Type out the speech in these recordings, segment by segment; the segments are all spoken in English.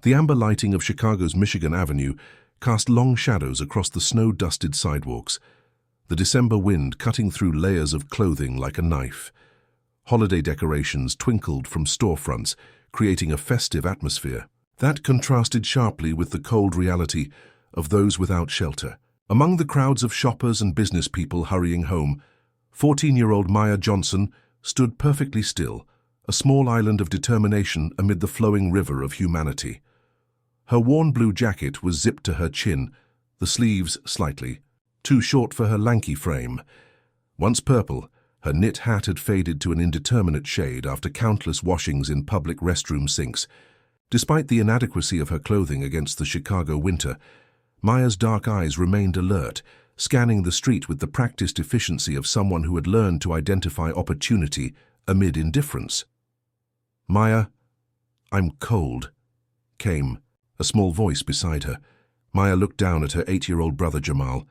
The amber lighting of Chicago's Michigan Avenue cast long shadows across the snow-dusted sidewalks, the December wind cutting through layers of clothing like a knife. Holiday decorations twinkled from storefronts, creating a festive atmosphere. That contrasted sharply with the cold reality of those without shelter. Among the crowds of shoppers and business people hurrying home, 14-year-old Maya Johnson stood perfectly still, a small island of determination amid the flowing river of humanity. Her worn blue jacket was zipped to her chin, the sleeves slightly too short for her lanky frame. Once purple, her knit hat had faded to an indeterminate shade after countless washings in public restroom sinks. Despite the inadequacy of her clothing against the Chicago winter, Maya's dark eyes remained alert, scanning the street with the practiced efficiency of someone who had learned to identify opportunity amid indifference. "Maya, I'm cold," came a small voice beside her. Maya looked down at her 8-year-old brother Jamal,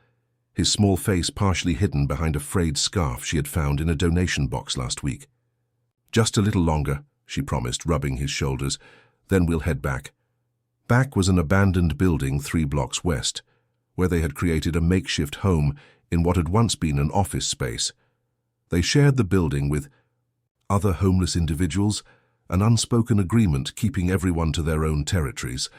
his small face partially hidden behind a frayed scarf she had found in a donation box last week. "Just a little longer," she promised, rubbing his shoulders. "Then we'll head back." Back was an abandoned building 3 blocks west, where they had created a makeshift home in what had once been an office space. They shared the building with other homeless individuals, an unspoken agreement keeping everyone to their own territories.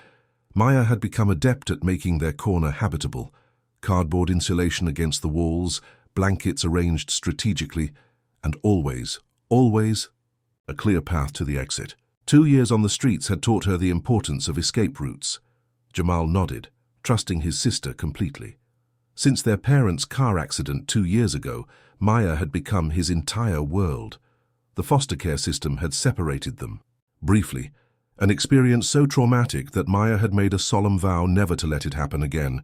Maya had become adept at making their corner habitable. Cardboard insulation against the walls, blankets arranged strategically, and always a clear path to the exit. 2 years on the streets had taught her the importance of escape routes. Jamal nodded, trusting his sister completely. Since their parents' car accident 2 years ago, Maya had become his entire world. The foster care system had separated them. Briefly, an experience so traumatic that Maya had made a solemn vow never to let it happen again.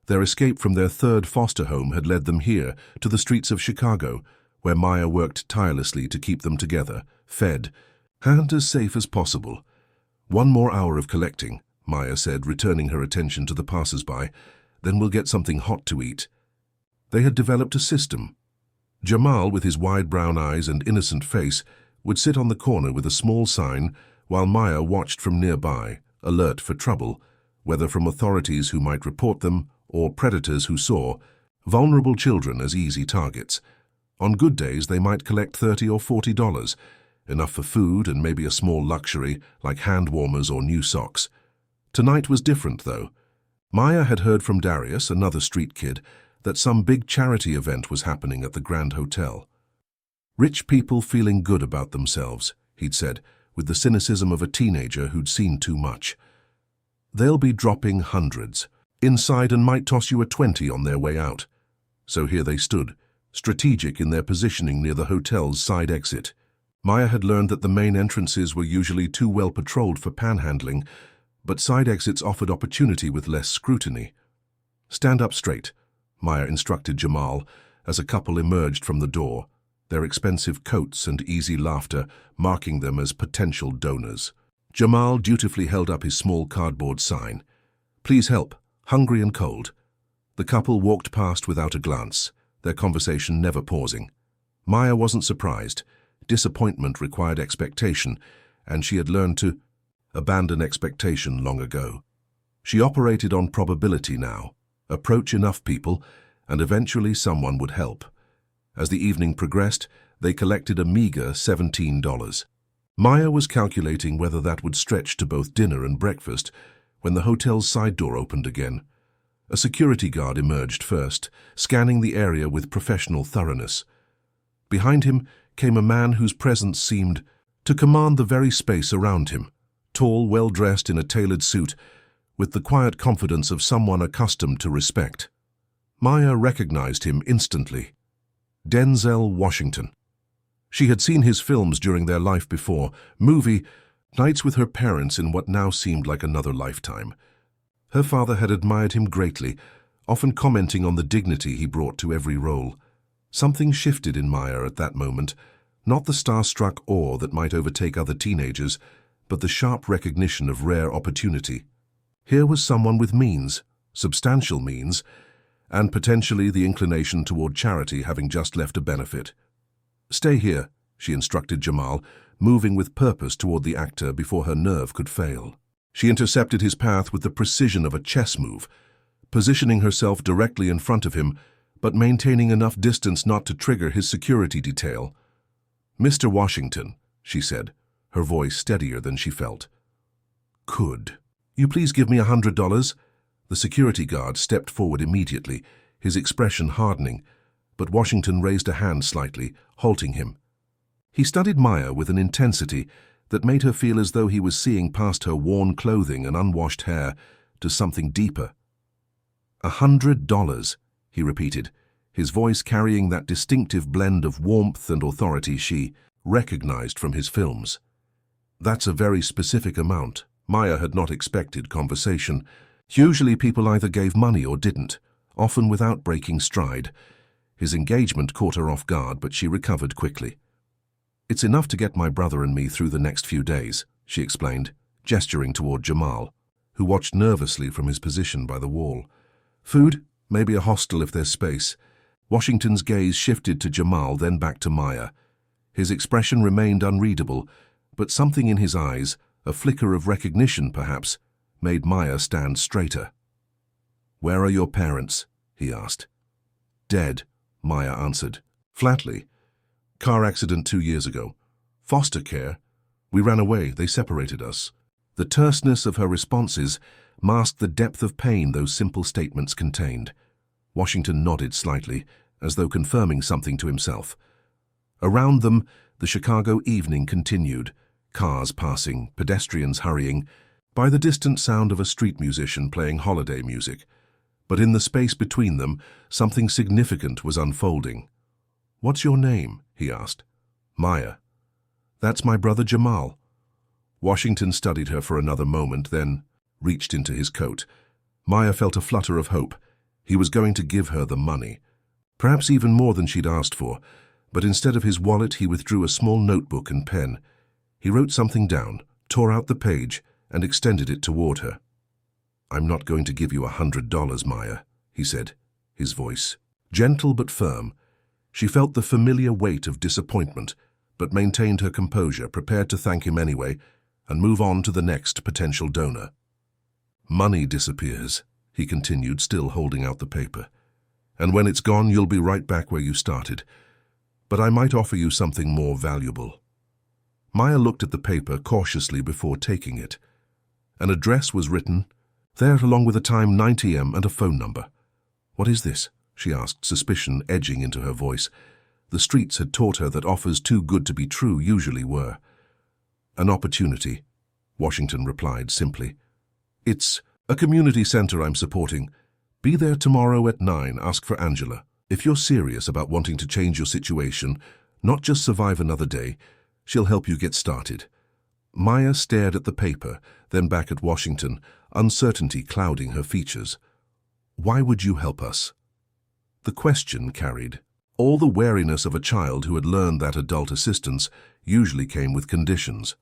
Their escape from their 3rd foster home had led them here, to the streets of Chicago, where Maya worked tirelessly to keep them together, fed, and as safe as possible. "One more hour of collecting," Maya said, returning her attention to the passers-by. "Then we'll get something hot to eat." They had developed a system. Jamal, with his wide brown eyes and innocent face, would sit on the corner with a small sign while Maya watched from nearby, alert for trouble, whether from authorities who might report them or predators who saw vulnerable children as easy targets. On good days, they might collect $30 or $40, enough for food and maybe a small luxury like hand warmers or new socks. Tonight was different, though. Maya had heard from Darius, another street kid, that some big charity event was happening at the Grand Hotel. "Rich people feeling good about themselves," he'd said, with the cynicism of a teenager who'd seen too much. "They'll be dropping hundreds inside and might toss you a 20 on their way out." So here they stood, strategic in their positioning near the hotel's side exit. Maya had learned that the main entrances were usually too well patrolled for panhandling, but side exits offered opportunity with less scrutiny. "Stand up straight," Maya instructed Jamal as a couple emerged from the door, their expensive coats and easy laughter marking them as potential donors. Jamal dutifully held up his small cardboard sign. "Please help. Hungry and cold." The couple walked past without a glance, their conversation never pausing. Maya wasn't surprised. Disappointment required expectation, and she had learned to abandon expectation long ago. She operated on probability now. Approach enough people, and eventually someone would help. As the evening progressed, they collected a meager $17. Maya was calculating whether that would stretch to both dinner and breakfast when the hotel's side door opened again. A security guard emerged first, scanning the area with professional thoroughness. Behind him came a man whose presence seemed to command the very space around him, tall, well-dressed in a tailored suit, with the quiet confidence of someone accustomed to respect. Maya recognized him instantly. Denzel Washington. She had seen his films during their life before, movie, nights with her parents in what now seemed like another lifetime. Her father had admired him greatly, often commenting on the dignity he brought to every role. Something shifted in Maya at that moment, not the star-struck awe that might overtake other teenagers, but the sharp recognition of rare opportunity. Here was someone with means, substantial means, and potentially the inclination toward charity having just left a benefit. "Stay here," she instructed Jamal, moving with purpose toward the actor before her nerve could fail. She intercepted his path with the precision of a chess move, positioning herself directly in front of him, but maintaining enough distance not to trigger his security detail. "Mr. Washington," she said, her voice steadier than she felt. "Could you please give me $100? The security guard stepped forward immediately, his expression hardening, but Washington raised a hand slightly, halting him. He studied Maya with an intensity that made her feel as though he was seeing past her worn clothing and unwashed hair to something deeper. $100, he repeated, his voice carrying that distinctive blend of warmth and authority she recognized from his films. That's a very specific amount. Maya had not expected conversation. Usually people either gave money or didn't, often without breaking stride. His engagement caught her off guard, but she recovered quickly. "It's enough to get my brother and me through the next few days," she explained, gesturing toward Jamal, who watched nervously from his position by the wall. "Food? Maybe a hostel if there's space." Washington's gaze shifted to Jamal, then back to Maya. His expression remained unreadable, but something in his eyes, a flicker of recognition perhaps, made Maya stand straighter. "Where are your parents?" he asked. "Dead," Maya answered, flatly. "Car accident 2 years ago. Foster care. We ran away, they separated us." The terseness of her responses masked the depth of pain those simple statements contained. Washington nodded slightly, as though confirming something to himself. Around them, the Chicago evening continued, cars passing, pedestrians hurrying, by the distant sound of a street musician playing holiday music. But in the space between them, something significant was unfolding. "What's your name?" he asked. "Maya." "That's my brother Jamal." Washington studied her for another moment, then reached into his coat. Maya felt a flutter of hope. He was going to give her the money. Perhaps even more than she'd asked for, but instead of his wallet he withdrew a small notebook and pen. He wrote something down, tore out the page, and extended it toward her. "I'm not going to give you $100, Maya," he said, his voice gentle but firm. She felt the familiar weight of disappointment, but maintained her composure, prepared to thank him anyway, and move on to the next potential donor. "Money disappears," he continued, still holding out the paper. "And when it's gone, you'll be right back where you started. But I might offer you something more valuable." Maya looked at the paper cautiously before taking it. An address was written there, along with a time 9 a.m. and a phone number. "What is this?" she asked, suspicion edging into her voice. The streets had taught her that offers too good to be true usually were. "An opportunity," Washington replied simply. "It's a community center I'm supporting. Be there tomorrow at 9, ask for Angela. If you're serious about wanting to change your situation, not just survive another day, she'll help you get started." Maya stared at the paper, then back at Washington, uncertainty clouding her features. "Why would you help us?" The question carried all the wariness of a child who had learned that adult assistance usually came with conditions.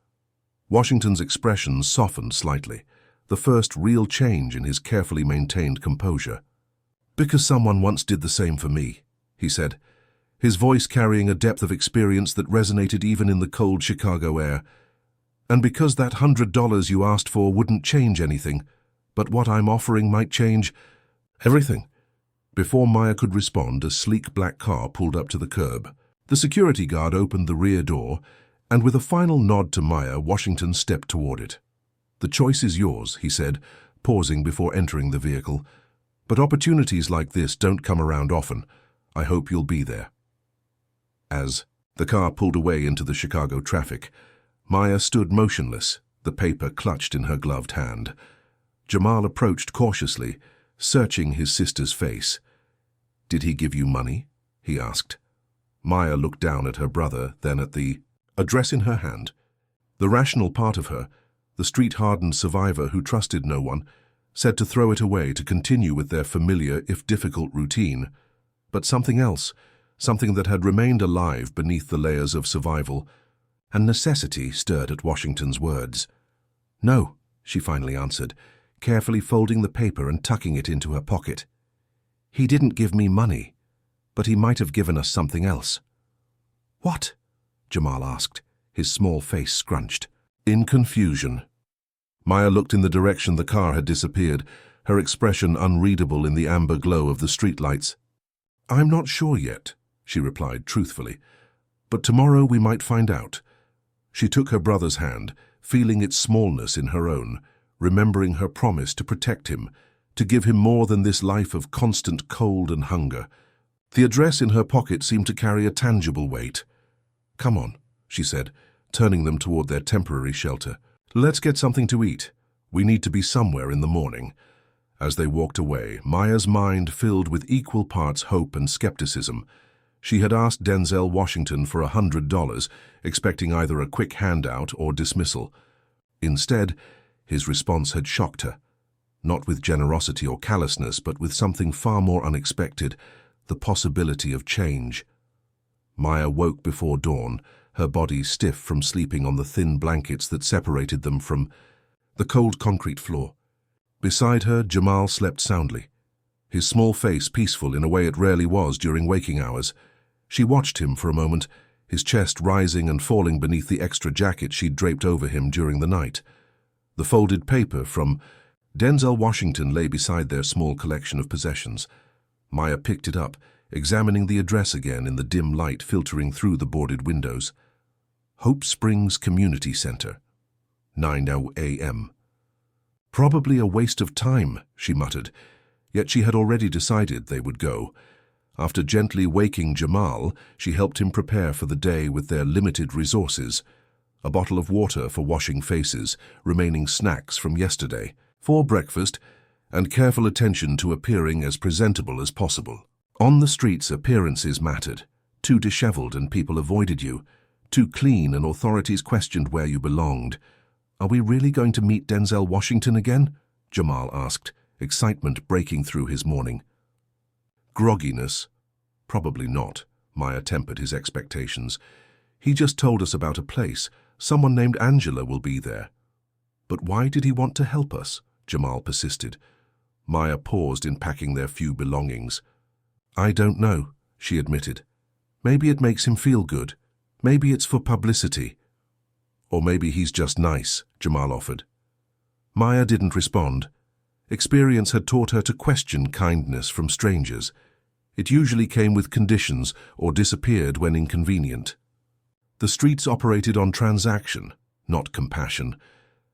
Washington's expression softened slightly, the first real change in his carefully maintained composure. "Because someone once did the same for me," he said, his voice carrying a depth of experience that resonated even in the cold Chicago air. "And because that $100 you asked for wouldn't change anything, but what I'm offering might change everything." Before Maya could respond, a sleek black car pulled up to the curb. The security guard opened the rear door, and with a final nod to Maya, Washington stepped toward it. "The choice is yours," he said, pausing before entering the vehicle. "But opportunities like this don't come around often. I hope you'll be there." As the car pulled away into the Chicago traffic, Maya stood motionless, the paper clutched in her gloved hand. Jamal approached cautiously, searching his sister's face. "Did he give you money?" he asked. Maya looked down at her brother, then at the address in her hand. The rational part of her, the street-hardened survivor who trusted no one, said to throw it away to continue with their familiar, if difficult, routine. But something else, something that had remained alive beneath the layers of survival and necessity, stirred at Washington's words. "No," she finally answered, carefully folding the paper and tucking it into her pocket. "He didn't give me money, but he might have given us something else." "What?" Jamal asked, his small face scrunched. In confusion, Maya looked in the direction the car had disappeared, her expression unreadable in the amber glow of the streetlights. "I'm not sure yet," she replied truthfully. "But tomorrow we might find out." She took her brother's hand, feeling its smallness in her own, remembering her promise to protect him, to give him more than this life of constant cold and hunger. The address in her pocket seemed to carry a tangible weight. "Come on," she said, turning them toward their temporary shelter. "Let's get something to eat. We need to be somewhere in the morning." As they walked away, Maya's mind filled with equal parts hope and skepticism. She had asked Denzel Washington for $100, expecting either a quick handout or dismissal. Instead, his response had shocked her. Not with generosity or callousness, but with something far more unexpected, the possibility of change. Maya woke before dawn, her body stiff from sleeping on the thin blankets that separated them from the cold concrete floor. Beside her, Jamal slept soundly, his small face peaceful in a way it rarely was during waking hours. She watched him for a moment, his chest rising and falling beneath the extra jacket she'd draped over him during the night. The folded paper from Denzel Washington lay beside their small collection of possessions. Maya picked it up, examining the address again in the dim light filtering through the boarded windows. Hope Springs Community Center, 9 a.m. Probably a waste of time, she muttered, yet she had already decided they would go. After gently waking Jamal, she helped him prepare for the day with their limited resources. A bottle of water for washing faces, remaining snacks from yesterday, for breakfast, and careful attention to appearing as presentable as possible. On the streets, appearances mattered. Too disheveled and people avoided you. Too clean and authorities questioned where you belonged. "Are we really going to meet Denzel Washington again?" Jamal asked, excitement breaking through his morning. Grogginess? Probably not, Maya tempered his expectations. He just told us about a place. Someone named Angela will be there. But why did he want to help us? Jamal persisted. Maya paused in packing their few belongings. "I don't know," she admitted. "Maybe it makes him feel good. Maybe it's for publicity. Or maybe he's just nice," Jamal offered. Maya didn't respond. Experience had taught her to question kindness from strangers. It usually came with conditions or disappeared when inconvenient. The streets operated on transaction, not compassion.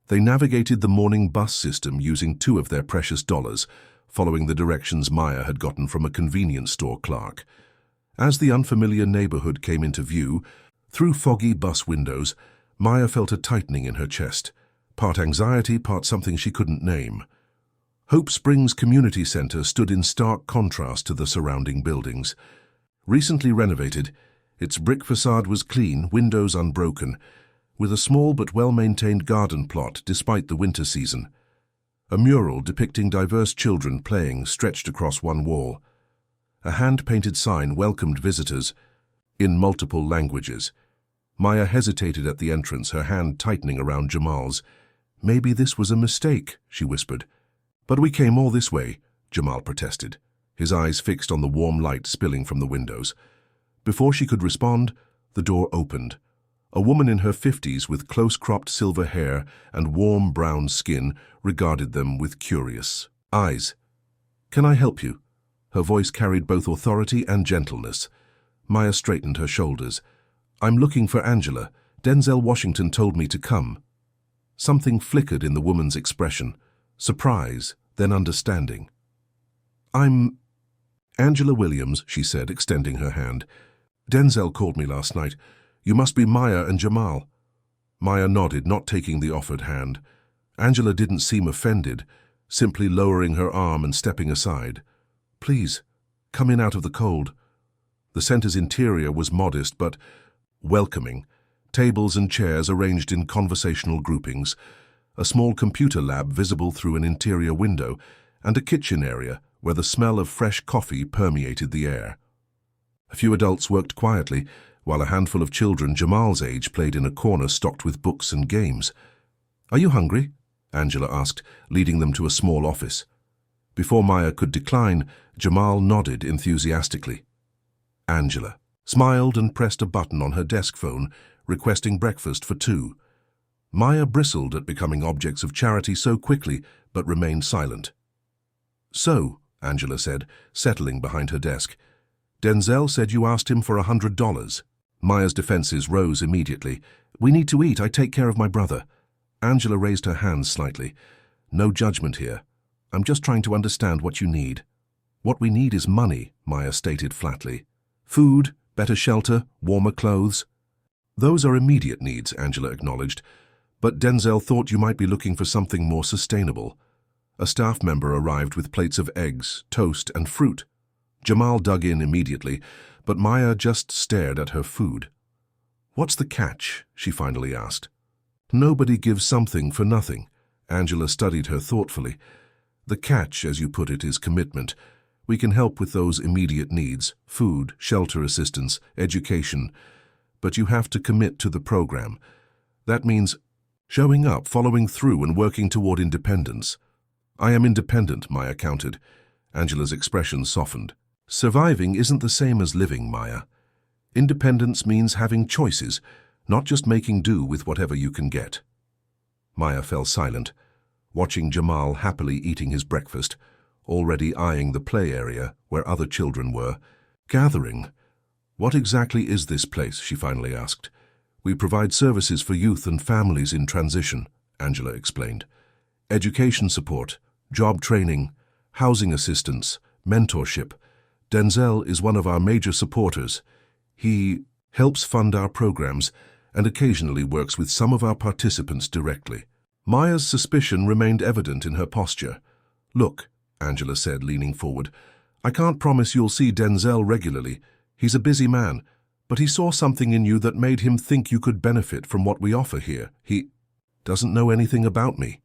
They navigated the morning bus system using 2 of their precious dollars, following the directions Maya had gotten from a convenience store clerk. As the unfamiliar neighborhood came into view, through foggy bus windows, Maya felt a tightening in her chest, part anxiety, part something she couldn't name. Hope Springs Community Center stood in stark contrast to the surrounding buildings. Recently renovated, its brick facade was clean, windows unbroken, with a small but well-maintained garden plot despite the winter season. A mural depicting diverse children playing stretched across one wall. A hand-painted sign welcomed visitors in multiple languages. Maya hesitated at the entrance, her hand tightening around Jamal's. "Maybe this was a mistake," she whispered. "But we came all this way," Jamal protested, his eyes fixed on the warm light spilling from the windows. Before she could respond, the door opened. A woman in her 50s with close-cropped silver hair and warm brown skin regarded them with curious eyes. "Can I help you?" Her voice carried both authority and gentleness. Maya straightened her shoulders. "I'm looking for Angela. Denzel Washington told me to come." Something flickered in the woman's expression. Surprise, then understanding. "I'm Angela Williams," she said, extending her hand. "Denzel called me last night. You must be Maya and Jamal." Maya nodded, not taking the offered hand. Angela didn't seem offended, simply lowering her arm and stepping aside. "Please, come in out of the cold." The center's interior was modest but welcoming. Tables and chairs arranged in conversational groupings, a small computer lab visible through an interior window, and a kitchen area where the smell of fresh coffee permeated the air. A few adults worked quietly, while a handful of children Jamal's age played in a corner stocked with books and games. "Are you hungry?" Angela asked, leading them to a small office. Before Maya could decline, Jamal nodded enthusiastically. Angela smiled and pressed a button on her desk phone, requesting breakfast for 2. Maya bristled at becoming objects of charity so quickly, but remained silent. "So," Angela said, settling behind her desk, "Denzel said you asked him for $100. Maya's defenses rose immediately. "We need to eat. I take care of my brother." Angela raised her hands slightly. "No judgment here. I'm just trying to understand what you need." "What we need is money," Maya stated flatly. "Food, better shelter, warmer clothes." "Those are immediate needs," Angela acknowledged. "But Denzel thought you might be looking for something more sustainable." A staff member arrived with plates of eggs, toast, and fruit. Jamal dug in immediately, but Maya just stared at her food. "What's the catch?" she finally asked. "Nobody gives something for nothing." Angela studied her thoughtfully. "The catch, as you put it, is commitment. We can help with those immediate needs, food, shelter assistance, education. But you have to commit to the program. That means showing up, following through, and working toward independence." "I am independent," Maya countered. Angela's expression softened. "Surviving isn't the same as living, Maya. Independence means having choices, not just making do with whatever you can get." Maya fell silent, watching Jamal happily eating his breakfast, already eyeing the play area where other children were. "Gathering. What exactly is this place?" she finally asked. "We provide services for youth and families in transition," Angela explained. "Education support, job training, housing assistance, mentorship. Denzel is one of our major supporters. He helps fund our programs and occasionally works with some of our participants directly." Maya's suspicion remained evident in her posture. "Look," Angela said, leaning forward, "I can't promise you'll see Denzel regularly. He's a busy man, but he saw something in you that made him think you could benefit from what we offer here. He doesn't know anything about me."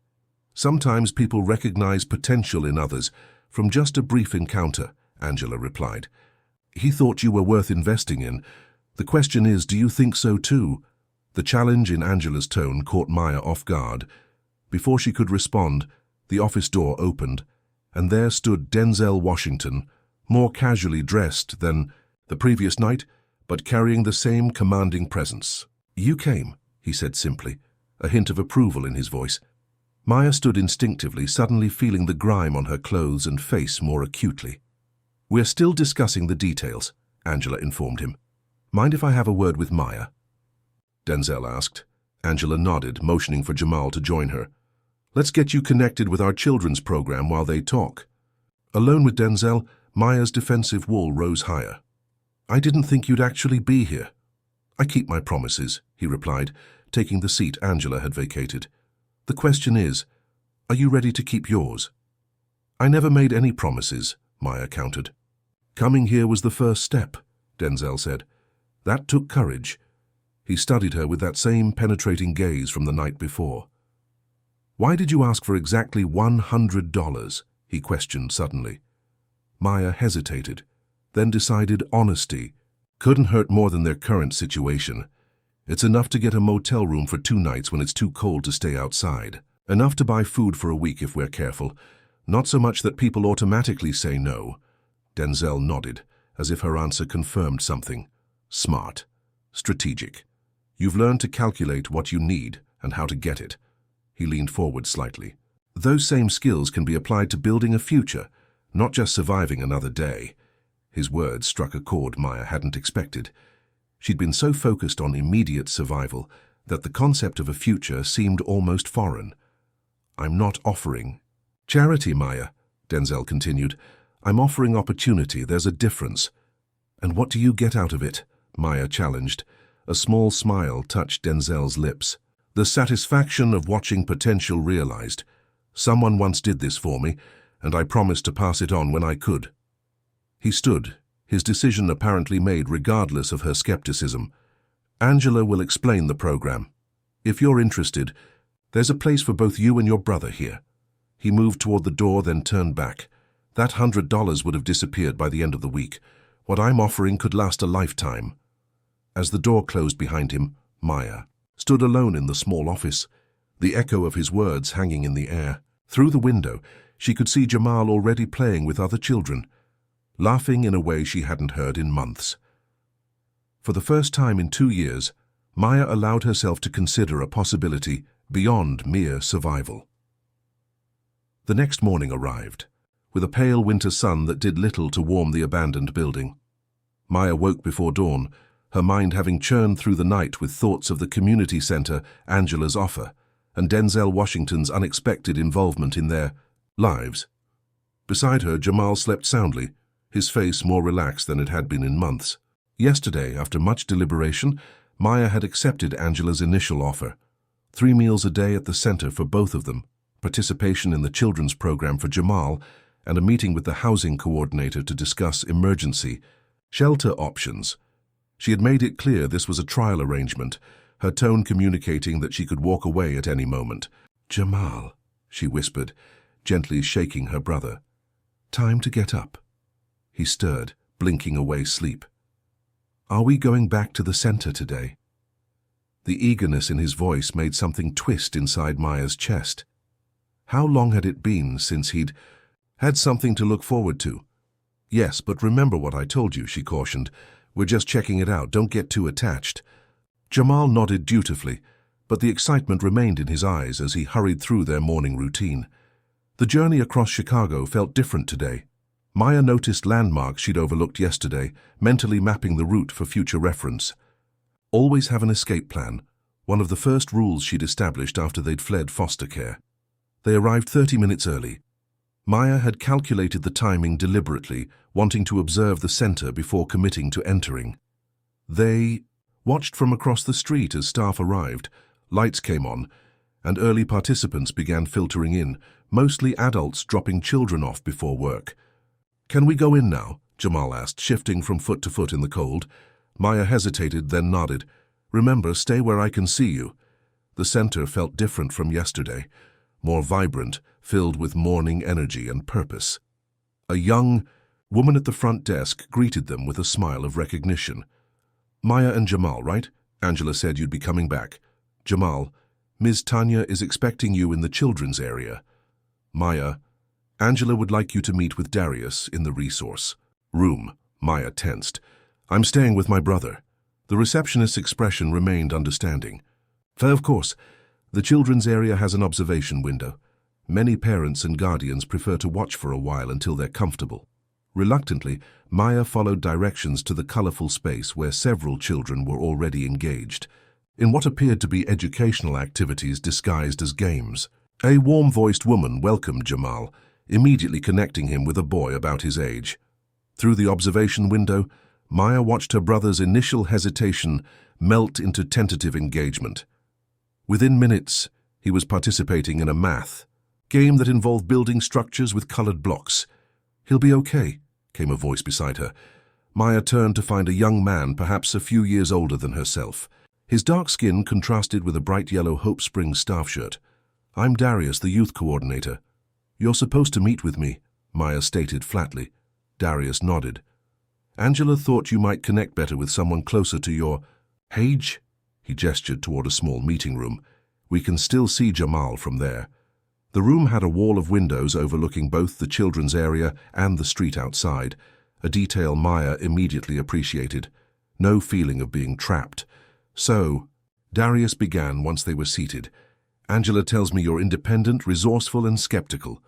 "Sometimes people recognize potential in others from just a brief encounter," Angela replied. "He thought you were worth investing in. The question is, do you think so too?" The challenge in Angela's tone caught Maya off guard. Before she could respond, the office door opened, and there stood Denzel Washington, more casually dressed than the previous night, but carrying the same commanding presence. "You came," he said simply, a hint of approval in his voice. Maya stood instinctively, suddenly feeling the grime on her clothes and face more acutely. "We're still discussing the details," Angela informed him. "Mind if I have a word with Maya?" Denzel asked. Angela nodded, motioning for Jamal to join her. "Let's get you connected with our children's program while they talk." Alone with Denzel, Maya's defensive wall rose higher. "I didn't think you'd actually be here." "I keep my promises," he replied, taking the seat Angela had vacated. "The question is, are you ready to keep yours?" "I never made any promises," Maya countered. "Coming here was the first step," Denzel said. "That took courage." He studied her with that same penetrating gaze from the night before. "Why did you ask for exactly $100? He questioned suddenly. Maya hesitated, then decided honesty couldn't hurt more than their current situation. It's enough to get a motel room for 2 nights when it's too cold to stay outside. Enough to buy food for a week if we're careful. Not so much that people automatically say no. Denzel nodded, as if her answer confirmed something. Smart. Strategic. You've learned to calculate what you need and how to get it. He leaned forward slightly. Those same skills can be applied to building a future, not just surviving another day. His words struck a chord Maya hadn't expected. She'd been so focused on immediate survival that the concept of a future seemed almost foreign. I'm not offering charity, Maya, Denzel continued. I'm offering opportunity. There's a difference. And what do you get out of it? Maya challenged. A small smile touched Denzel's lips. The satisfaction of watching potential realized. Someone once did this for me, and I promised to pass it on when I could. He stood, his decision apparently made regardless of her skepticism. Angela will explain the program. If you're interested, there's a place for both you and your brother here. He moved toward the door, then turned back. That $100 would have disappeared by the end of the week. What I'm offering could last a lifetime. As the door closed behind him, Maya stood alone in the small office, the echo of his words hanging in the air. Through the window, she could see Jamal already playing with other children, laughing in a way she hadn't heard in months. For the first time in 2 years, Maya allowed herself to consider a possibility beyond mere survival. The next morning arrived, with a pale winter sun that did little to warm the abandoned building. Maya woke before dawn, her mind having churned through the night with thoughts of the community center, Angela's offer, and Denzel Washington's unexpected involvement in their lives. Beside her, Jamal slept soundly, his face more relaxed than it had been in months. Yesterday, after much deliberation, Maya had accepted Angela's initial offer. 3 meals a day at the center for both of them, participation in the children's program for Jamal, and a meeting with the housing coordinator to discuss emergency shelter options. She had made it clear this was a trial arrangement, her tone communicating that she could walk away at any moment. "Jamal," she whispered, gently shaking her brother. "Time to get up." He stirred, blinking away sleep. "Are we going back to the center today?" The eagerness in his voice made something twist inside Maya's chest. How long had it been since he'd had something to look forward to? "Yes, but remember what I told you," she cautioned. "We're just checking it out, don't get too attached." Jamal nodded dutifully, but the excitement remained in his eyes as he hurried through their morning routine. The journey across Chicago felt different today. Maya noticed landmarks she'd overlooked yesterday, mentally mapping the route for future reference. Always have an escape plan, one of the first rules she'd established after they'd fled foster care. They arrived 30 minutes early. Maya had calculated the timing deliberately, wanting to observe the center before committing to entering. They watched from across the street as staff arrived, lights came on, and early participants began filtering in, mostly adults dropping children off before work. "Can we go in now?" Jamal asked, shifting from foot to foot in the cold. Maya hesitated, then nodded. "Remember, stay where I can see you." The center felt different from yesterday, more vibrant, filled with morning energy and purpose. A young woman at the front desk greeted them with a smile of recognition. "Maya and Jamal, right? Angela said you'd be coming back." Jamal, "Ms. Tanya is expecting you in the children's area." Maya, "Angela would like you to meet with Darius in the resource room." Maya tensed. "I'm staying with my brother." The receptionist's expression remained understanding. "Of course. The children's area has an observation window. Many parents and guardians prefer to watch for a while until they're comfortable." Reluctantly, Maya followed directions to the colorful space where several children were already engaged in what appeared to be educational activities disguised as games. A warm-voiced woman welcomed Jamal, immediately connecting him with a boy about his age. Through the observation window, Maya watched her brother's initial hesitation melt into tentative engagement. Within minutes, he was participating in a math game that involved building structures with colored blocks. "He'll be okay," came a voice beside her. Maya turned to find a young man, perhaps a few years older than herself. His dark skin contrasted with a bright yellow Hope Springs staff shirt. "I'm Darius, the youth coordinator." "You're supposed to meet with me," Maya stated flatly. Darius nodded. "Angela thought you might connect better with someone closer to your age." He gestured toward a small meeting room. "We can still see Jamal from there." The room had a wall of windows overlooking both the children's area and the street outside, a detail Maya immediately appreciated. No feeling of being trapped. "So," Darius began once they were seated, "Angela tells me you're independent, resourceful, and skeptical."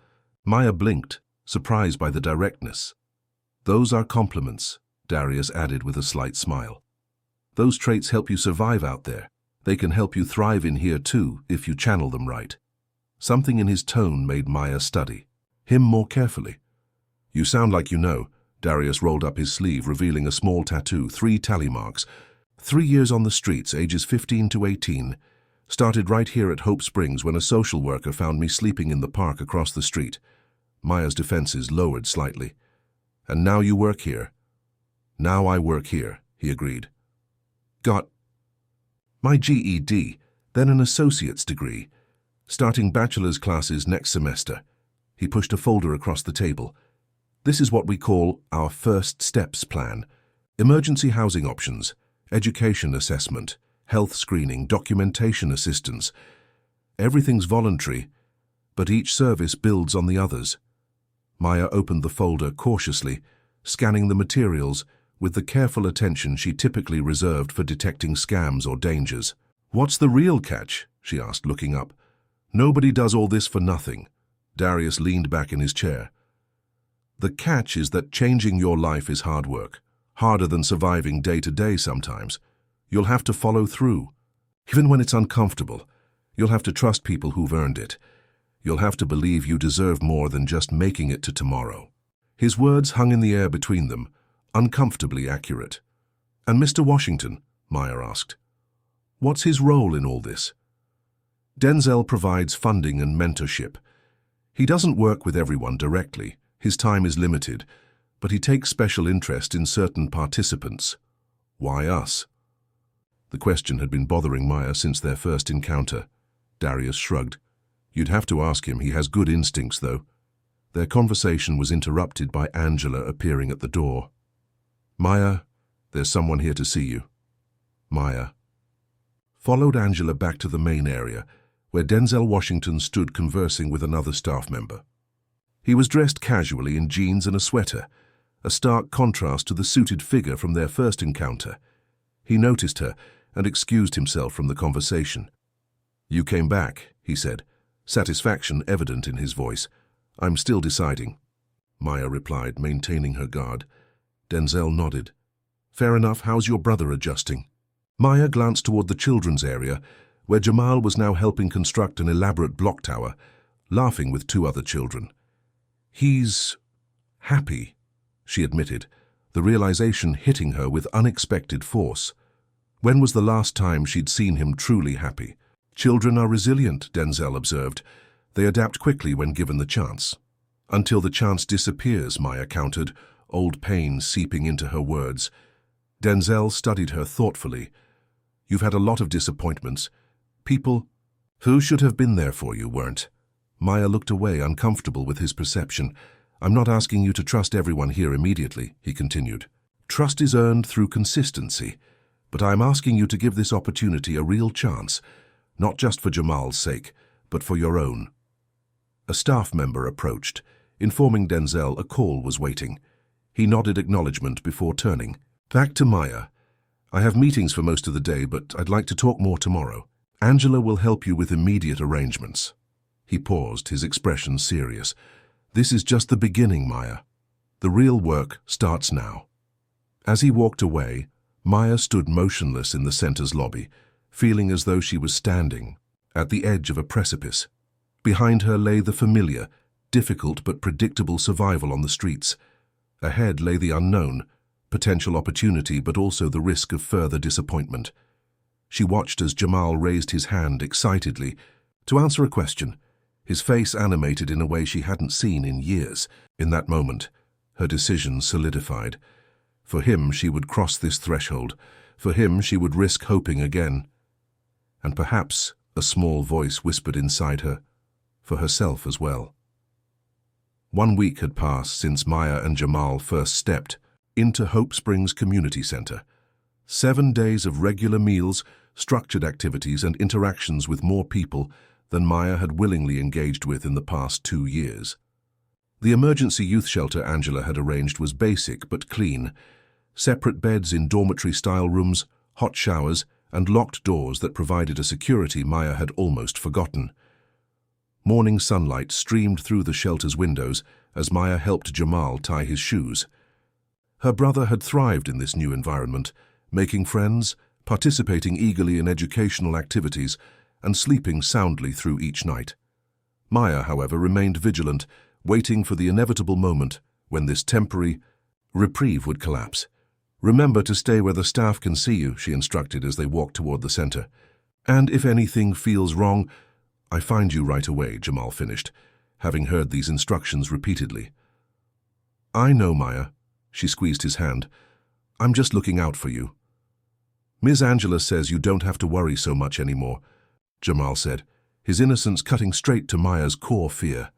Maya blinked, surprised by the directness. "Those are compliments," Darius added with a slight smile. "Those traits help you survive out there. They can help you thrive in here too, if you channel them right." Something in his tone made Maya study him more carefully. "You sound like you know." Darius rolled up his sleeve, revealing a small tattoo, 3 tally marks. 3 years on the streets, ages 15 to 18. Started right here at Hope Springs when a social worker found me sleeping in the park across the street. Maya's defenses lowered slightly. "And now you work here?" "Now I work here," he agreed. "Got my GED, then an associate's degree. Starting bachelor's classes next semester." He pushed a folder across the table. "This is what we call our first steps plan. Emergency housing options, education assessment, health screening, documentation assistance. Everything's voluntary, but each service builds on the others." Maya opened the folder cautiously, scanning the materials with the careful attention she typically reserved for detecting scams or dangers. "What's the real catch?" she asked, looking up. "Nobody does all this for nothing." Darius leaned back in his chair. "The catch is that changing your life is hard work, harder than surviving day to day sometimes. You'll have to follow through. Even when it's uncomfortable, you'll have to trust people who've earned it. You'll have to believe you deserve more than just making it to tomorrow." His words hung in the air between them, uncomfortably accurate. "And Mr. Washington?" Maya asked. "What's his role in all this?" "Denzel provides funding and mentorship. He doesn't work with everyone directly. His time is limited, but he takes special interest in certain participants." "Why us?" The question had been bothering Maya since their first encounter. Darius shrugged. "You'd have to ask him. He has good instincts, though." Their conversation was interrupted by Angela appearing at the door. "Maya, there's someone here to see you." Maya followed Angela back to the main area, where Denzel Washington stood conversing with another staff member. He was dressed casually in jeans and a sweater, a stark contrast to the suited figure from their first encounter. He noticed her and excused himself from the conversation. "You came back," he said, satisfaction evident in his voice. "I'm still deciding," Maya replied, maintaining her guard. Denzel nodded. "Fair enough. How's your brother adjusting?" Maya glanced toward the children's area, where Jamal was now helping construct an elaborate block tower, laughing with two other children. "He's happy," she admitted, the realization hitting her with unexpected force. When was the last time she'd seen him truly happy? "Children are resilient," Denzel observed. "They adapt quickly when given the chance." "Until the chance disappears," Maya countered, old pain seeping into her words. Denzel studied her thoughtfully. "You've had a lot of disappointments. People who should have been there for you weren't." Maya looked away, uncomfortable with his perception. "I'm not asking you to trust everyone here immediately," he continued. "Trust is earned through consistency. But I'm asking you to give this opportunity a real chance, not just for Jamal's sake, but for your own." A staff member approached, informing Denzel a call was waiting. He nodded acknowledgement before turning. Back to Maya. "I have meetings for most of the day, but I'd like to talk more tomorrow. Angela will help you with immediate arrangements." He paused, his expression serious. "This is just the beginning, Maya. The real work starts now." As he walked away, Maya stood motionless in the center's lobby, feeling as though she was standing at the edge of a precipice. Behind her lay the familiar, difficult but predictable survival on the streets. Ahead lay the unknown, potential opportunity but also the risk of further disappointment. She watched as Jamal raised his hand excitedly to answer a question, his face animated in a way she hadn't seen in years. In that moment, her decision solidified. For him, she would cross this threshold. For him, she would risk hoping again. And perhaps, a small voice whispered inside her, for herself as well. 1 week had passed since Maya and Jamal first stepped into Hope Springs Community Center. 7 days of regular meals, structured activities, and interactions with more people than Maya had willingly engaged with in the past 2 years. The emergency youth shelter Angela had arranged was basic but clean. Separate beds in dormitory-style rooms, hot showers, and locked doors that provided a security Maya had almost forgotten. Morning sunlight streamed through the shelter's windows as Maya helped Jamal tie his shoes. Her brother had thrived in this new environment, making friends, participating eagerly in educational activities, and sleeping soundly through each night. Maya, however, remained vigilant, waiting for the inevitable moment when this temporary reprieve would collapse. "Remember to stay where the staff can see you," she instructed as they walked toward the center. "And if anything feels wrong, I find you right away," Jamal finished, having heard these instructions repeatedly. "I know, Maya." She squeezed his hand. "I'm just looking out for you." "Ms. Angela says you don't have to worry so much anymore," Jamal said, his innocence cutting straight to Maya's core fear.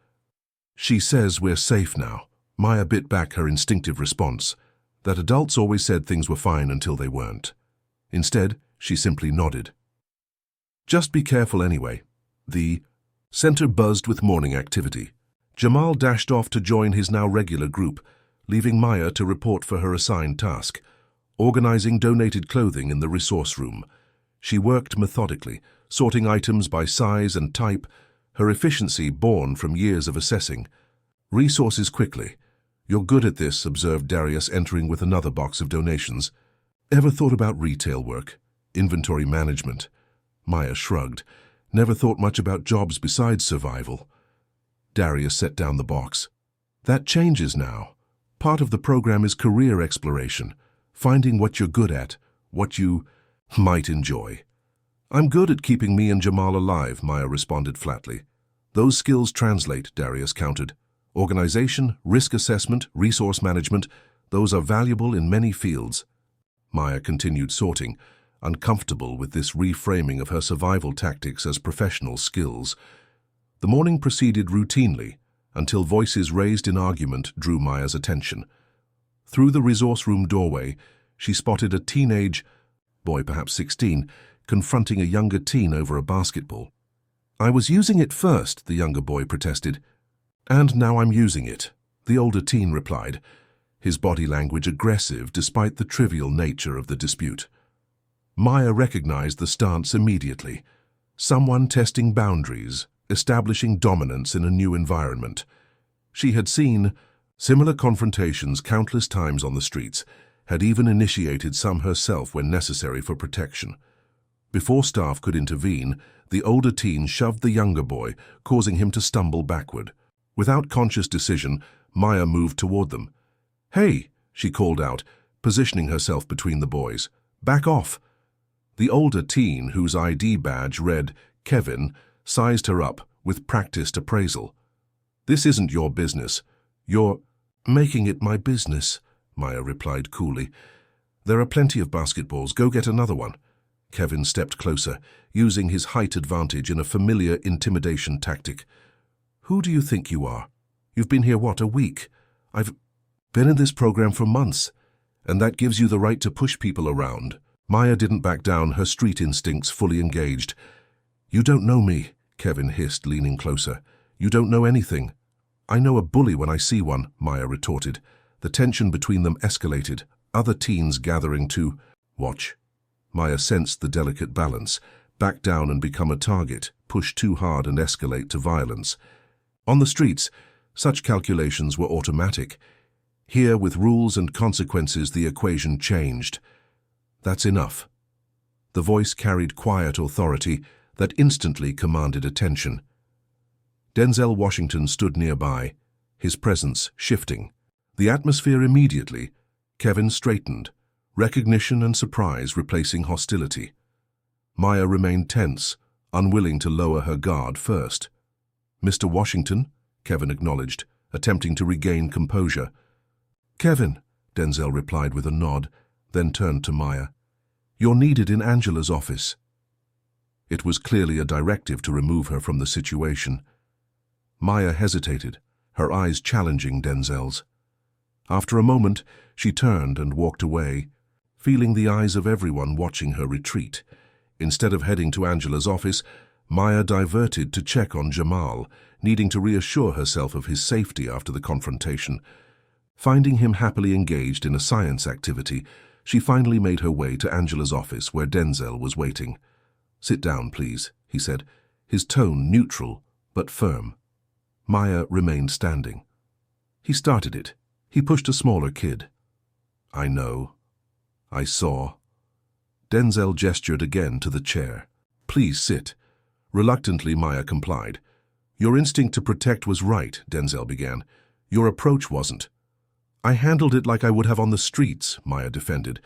"She says we're safe now." Maya bit back her instinctive response, that adults always said things were fine until they weren't. Instead, she simply nodded. "Just be careful anyway." The center buzzed with morning activity. Jamal dashed off to join his now regular group, leaving Maya to report for her assigned task, organizing donated clothing in the resource room. She worked methodically, sorting items by size and type, her efficiency born from years of assessing. Resources quickly. You're good at this, observed Darius, entering with another box of donations. Ever thought about retail work? Inventory management? Maya shrugged. Never thought much about jobs besides survival. Darius set down the box. That changes now. Part of the program is career exploration, finding what you're good at, what you might enjoy. I'm good at keeping me and Jamal alive, Maya responded flatly. Those skills translate, Darius countered. Organization, risk assessment, resource management, those are valuable in many fields. Maya continued sorting, uncomfortable with this reframing of her survival tactics as professional skills. The morning proceeded routinely, until voices raised in argument drew Maya's attention. Through the resource room doorway, she spotted a teenage boy, perhaps 16, confronting a younger teen over a basketball. I was using it first, the younger boy protested. And now I'm using it, the older teen replied, his body language aggressive despite the trivial nature of the dispute. Maya recognized the stance immediately. Someone testing boundaries, establishing dominance in a new environment. She had seen similar confrontations countless times on the streets, had even initiated some herself when necessary for protection. Before staff could intervene, the older teen shoved the younger boy, causing him to stumble backward. Without conscious decision, Maya moved toward them. Hey, she called out, positioning herself between the boys. Back off. The older teen, whose ID badge read Kevin, sized her up with practiced appraisal. This isn't your business. You're making it my business, Maya replied coolly. There are plenty of basketballs. Go get another one. Kevin stepped closer, using his height advantage in a familiar intimidation tactic. Who do you think you are? You've been here, what, a week? I've been in this program for months, and that gives you the right to push people around. Maya didn't back down, her street instincts fully engaged. You don't know me, Kevin hissed, leaning closer. You don't know anything. I know a bully when I see one, Maya retorted. The tension between them escalated, other teens gathering to watch. Maya sensed the delicate balance, back down and become a target, push too hard and escalate to violence. On the streets, such calculations were automatic. Here, with rules and consequences, the equation changed. That's enough. The voice carried quiet authority that instantly commanded attention. Denzel Washington stood nearby, his presence shifting. The atmosphere immediately. Kevin straightened, recognition and surprise replacing hostility. Maya remained tense, unwilling to lower her guard first. Mr. Washington, Kevin acknowledged, attempting to regain composure. Kevin, Denzel replied with a nod, then turned to Maya. You're needed in Angela's office. It was clearly a directive to remove her from the situation. Maya hesitated, her eyes challenging Denzel's. After a moment, she turned and walked away, feeling the eyes of everyone watching her retreat. Instead of heading to Angela's office, Maya diverted to check on Jamal, needing to reassure herself of his safety after the confrontation. Finding him happily engaged in a science activity, she finally made her way to Angela's office where Denzel was waiting. Sit down, please, he said, his tone neutral but firm. Maya remained standing. He started it. He pushed a smaller kid. I know. I saw. Denzel gestured again to the chair. Please sit. Reluctantly, Maya complied. Your instinct to protect was right, Denzel began. Your approach wasn't. I handled it like I would have on the streets, Maya defended.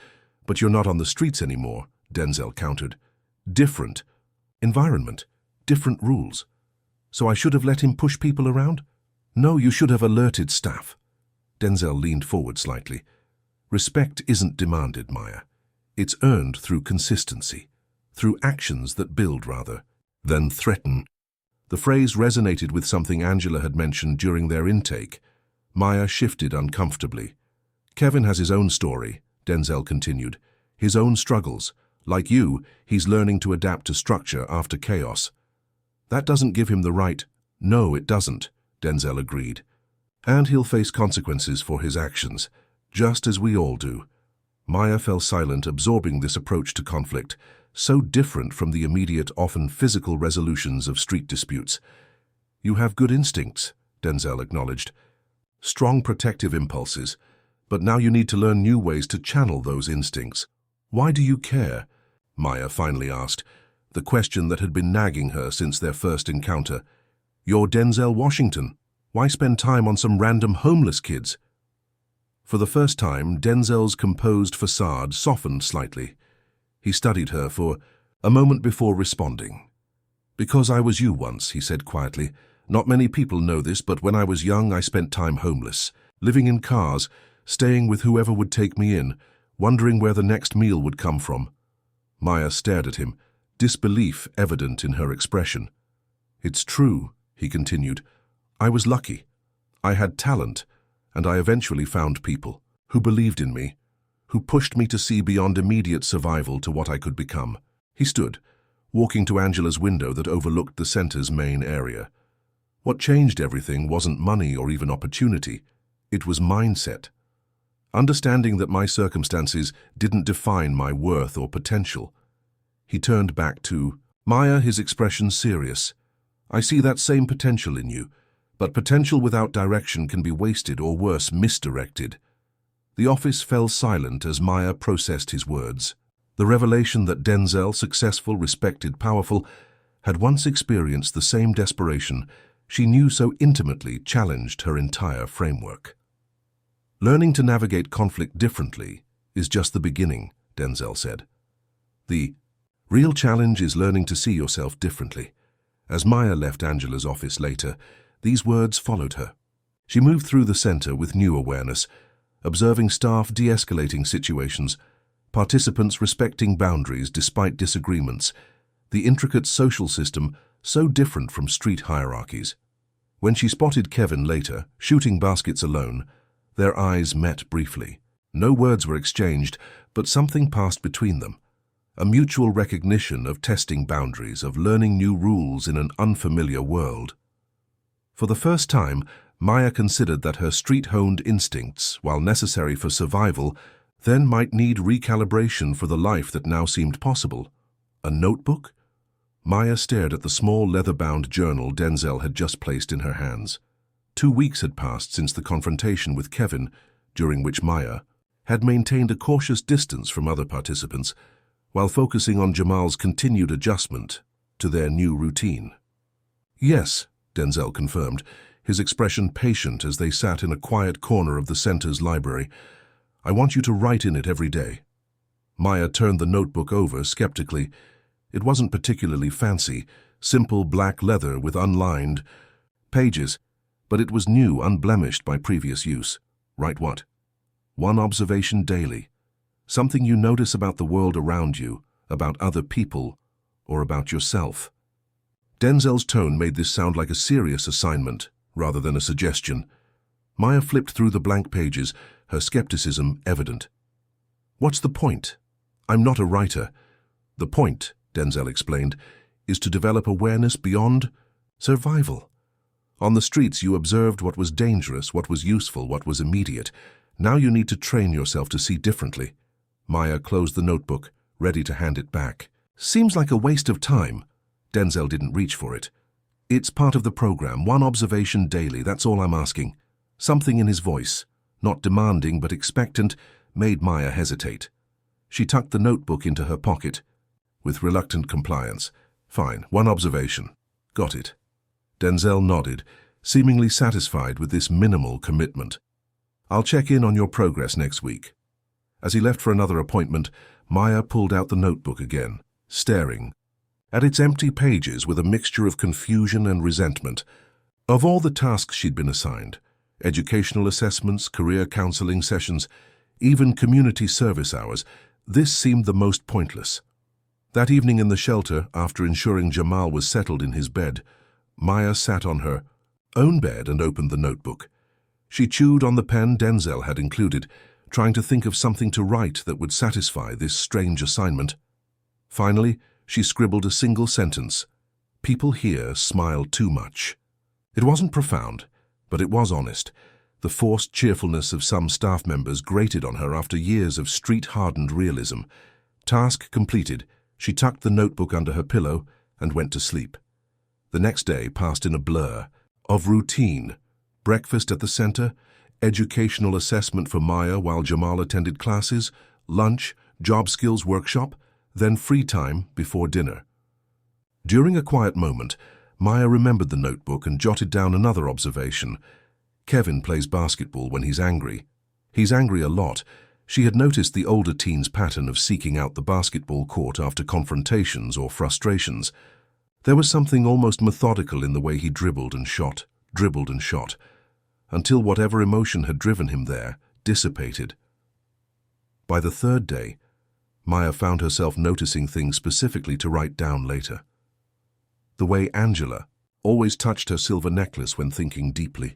But you're not on the streets anymore, Denzel countered. Different environment, different rules. So I should have let him push people around? No, you should have alerted staff. Denzel leaned forward slightly. Respect isn't demanded, Maya. It's earned through consistency, through actions that build rather than threaten. The phrase resonated with something Angela had mentioned during their intake. Maya shifted uncomfortably. Kevin has his own story, Denzel continued. His own struggles. Like you, he's learning to adapt to structure after chaos. That doesn't give him the right. No, it doesn't, Denzel agreed. And he'll face consequences for his actions, just as we all do. Maya fell silent, absorbing this approach to conflict, so different from the immediate, often physical resolutions of street disputes. "You have good instincts," Denzel acknowledged. "Strong protective impulses. But now you need to learn new ways to channel those instincts." "Why do you care?" Maya finally asked, the question that had been nagging her since their first encounter. "You're Denzel Washington. Why spend time on some random homeless kids?" For the first time, Denzel's composed facade softened slightly. He studied her for a moment before responding. "Because I was you once," he said quietly. "Not many people know this, but when I was young, I spent time homeless, living in cars, staying with whoever would take me in, wondering where the next meal would come from." Maya stared at him, disbelief evident in her expression. "It's true," he continued. "I was lucky. I had talent, and I eventually found people who believed in me, who pushed me to see beyond immediate survival to what I could become." He stood, walking to Angela's window that overlooked the center's main area. What changed everything wasn't money or even opportunity. It was mindset. Understanding that my circumstances didn't define my worth or potential. He turned back to Maya, his expression serious. "I see that same potential in you, but potential without direction can be wasted or worse, misdirected." The office fell silent as Maya processed his words. The revelation that Denzel, successful, respected, powerful, had once experienced the same desperation she knew so intimately challenged her entire framework. "Learning to navigate conflict differently is just the beginning," Denzel said. "The real challenge is learning to see yourself differently." As Maya left Angela's office later, these words followed her. She moved through the center with new awareness, observing staff de-escalating situations, participants respecting boundaries despite disagreements, the intricate social system so different from street hierarchies. When she spotted Kevin later, shooting baskets alone, their eyes met briefly. No words were exchanged, but something passed between them. A mutual recognition of testing boundaries, of learning new rules in an unfamiliar world. For the first time, Maya considered that her street-honed instincts, while necessary for survival, then might need recalibration for the life that now seemed possible. A notebook? Maya stared at the small leather-bound journal Denzel had just placed in her hands. 2 weeks had passed since the confrontation with Kevin, during which Maya had maintained a cautious distance from other participants, while focusing on Jamal's continued adjustment to their new routine. "Yes," Denzel confirmed, his expression patient as they sat in a quiet corner of the center's library. "I want you to write in it every day." Maya turned the notebook over skeptically. It wasn't particularly fancy, simple black leather with unlined pages, but it was new, unblemished by previous use. "Write what?" "One observation daily. Something you notice about the world around you, about other people, or about yourself." Denzel's tone made this sound like a serious assignment, rather than a suggestion. Maya flipped through the blank pages, her skepticism evident. "What's the point? I'm not a writer. The point," Denzel explained, "is to develop awareness beyond survival. On the streets you observed what was dangerous, what was useful, what was immediate. Now you need to train yourself to see differently." Maya closed the notebook, ready to hand it back. "Seems like a waste of time." Denzel didn't reach for it. "It's part of the program, one observation daily, that's all I'm asking." Something in his voice, not demanding but expectant, made Maya hesitate. She tucked the notebook into her pocket, with reluctant compliance. "Fine, one observation. Got it." Denzel nodded, seemingly satisfied with this minimal commitment. "I'll check in on your progress next week." As he left for another appointment, Maya pulled out the notebook again, staring at its empty pages with a mixture of confusion and resentment. Of all the tasks she'd been assigned, educational assessments, career counseling sessions, even community service hours, this seemed the most pointless. That evening in the shelter, after ensuring Jamal was settled in his bed, Maya sat on her own bed and opened the notebook. She chewed on the pen Denzel had included, trying to think of something to write that would satisfy this strange assignment. Finally, she scribbled a single sentence. "People here smile too much." It wasn't profound, but it was honest. The forced cheerfulness of some staff members grated on her after years of street-hardened realism. Task completed. She tucked the notebook under her pillow and went to sleep. The next day passed in a blur of routine. Breakfast at the center, educational assessment for Maya while Jamal attended classes, lunch, job skills workshop, then free time before dinner. During a quiet moment, Maya remembered the notebook and jotted down another observation. Kevin plays basketball when he's angry. He's angry a lot. She had noticed the older teen's pattern of seeking out the basketball court after confrontations or frustrations. There was something almost methodical in the way he dribbled and shot, until whatever emotion had driven him there dissipated. By the third day, Maya found herself noticing things specifically to write down later. The way Angela always touched her silver necklace when thinking deeply.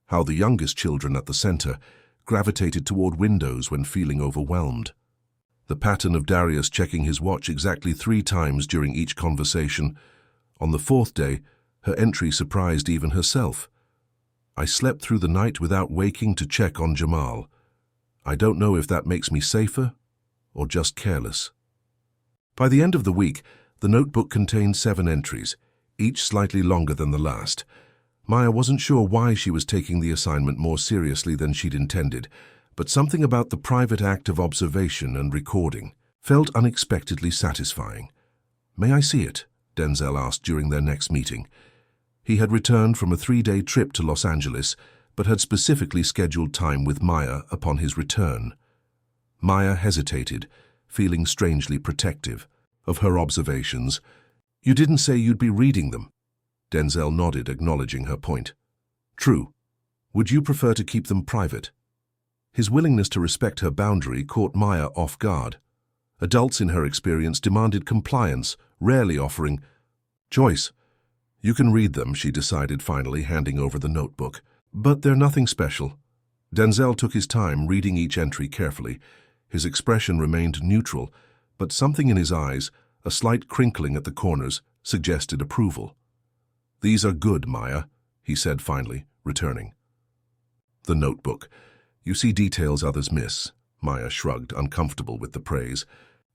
How the youngest children at the center gravitated toward windows when feeling overwhelmed. The pattern of Darius checking his watch exactly 3 times during each conversation. On the 4th day, her entry surprised even herself. I slept through the night without waking to check on Jamal. I don't know if that makes me safer or just careless. By the end of the week, the notebook contained 7 entries, each slightly longer than the last. Maya wasn't sure why she was taking the assignment more seriously than she'd intended, but something about the private act of observation and recording felt unexpectedly satisfying. "May I see it?" Denzel asked during their next meeting. He had returned from a 3-day trip to Los Angeles, but had specifically scheduled time with Maya upon his return. Maya hesitated, feeling strangely protective of her observations. "You didn't say you'd be reading them." Denzel nodded, acknowledging her point. "True. Would you prefer to keep them private?" His willingness to respect her boundary caught Maya off guard. Adults in her experience demanded compliance, rarely offering choice. "You can read them," she decided finally, handing over the notebook. "But they're nothing special." Denzel took his time reading each entry carefully. His expression remained neutral, but something in his eyes, a slight crinkling at the corners, suggested approval. "These are good, Maya," he said finally, returning the notebook. "You see details others miss." Maya shrugged, uncomfortable with the praise.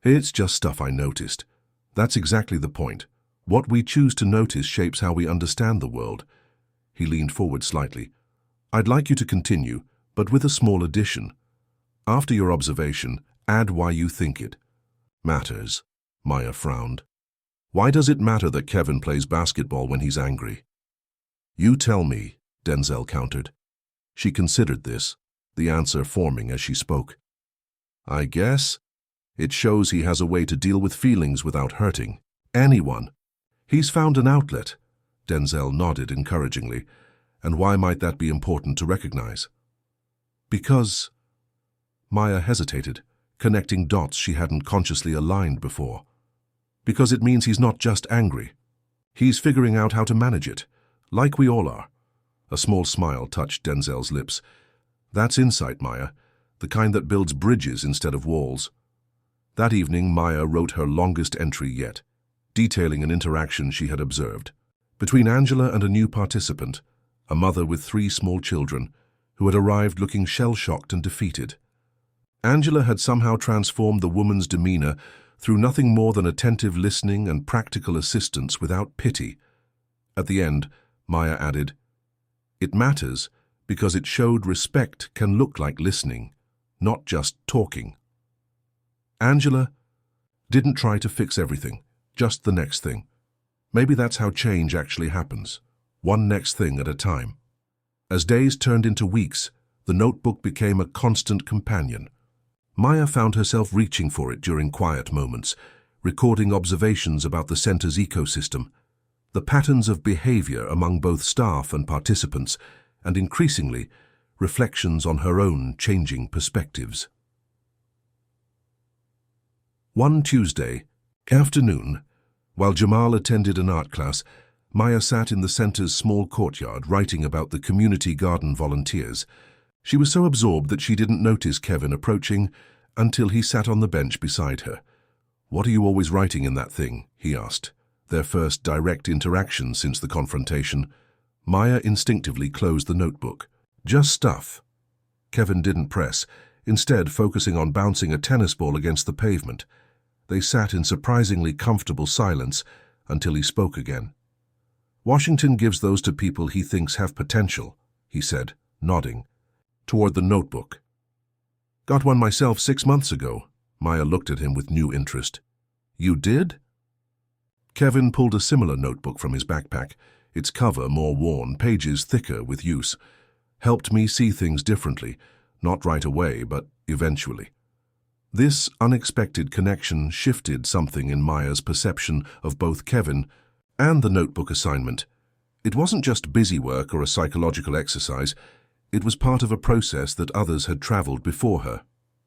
"It's just stuff I noticed." "That's exactly the point. What we choose to notice shapes how we understand the world." He leaned forward slightly. "I'd like you to continue, but with a small addition. After your observation, add why you think it matters." Maya frowned. "Why does it matter that Kevin plays basketball when he's angry?" "You tell me," Denzel countered. She considered this, the answer forming as she spoke. "I guess it shows he has a way to deal with feelings without hurting anyone. He's found an outlet." Denzel nodded encouragingly. "And why might that be important to recognize?" "Because—" Maya hesitated, connecting dots she hadn't consciously aligned before. "Because it means he's not just angry. He's figuring out how to manage it, like we all are." A small smile touched Denzel's lips. "That's insight, Maya, the kind that builds bridges instead of walls." That evening, Maya wrote her longest entry yet, detailing an interaction she had observed between Angela and a new participant, a mother with 3 small children, who had arrived looking shell-shocked and defeated. Angela had somehow transformed the woman's demeanor through nothing more than attentive listening and practical assistance without pity. At the end, Maya added, "It matters because it showed respect can look like listening, not just talking." Angela didn't try to fix everything, just the next thing. Maybe that's how change actually happens, one next thing at a time. As days turned into weeks, the notebook became a constant companion. Maya found herself reaching for it during quiet moments, recording observations about the center's ecosystem, the patterns of behavior among both staff and participants, and increasingly, reflections on her own changing perspectives. One Tuesday afternoon, while Jamal attended an art class, Maya sat in the center's small courtyard writing about the community garden volunteers. She was so absorbed that she didn't notice Kevin approaching until he sat on the bench beside her. "What are you always writing in that thing?" he asked, their first direct interaction since the confrontation. Maya instinctively closed the notebook. "Just stuff." Kevin didn't press, instead focusing on bouncing a tennis ball against the pavement. They sat in surprisingly comfortable silence until he spoke again. "Washington gives those to people he thinks have potential," he said, nodding, toward the notebook. "Got one myself 6 months ago." Maya looked at him with new interest. "You did?" Kevin pulled a similar notebook from his backpack, its cover more worn, pages thicker with use. "Helped me see things differently, not right away, but eventually." This unexpected connection shifted something in Maya's perception of both Kevin and the notebook assignment. It wasn't just busy work or a psychological exercise. It was part of a process that others had traveled before her.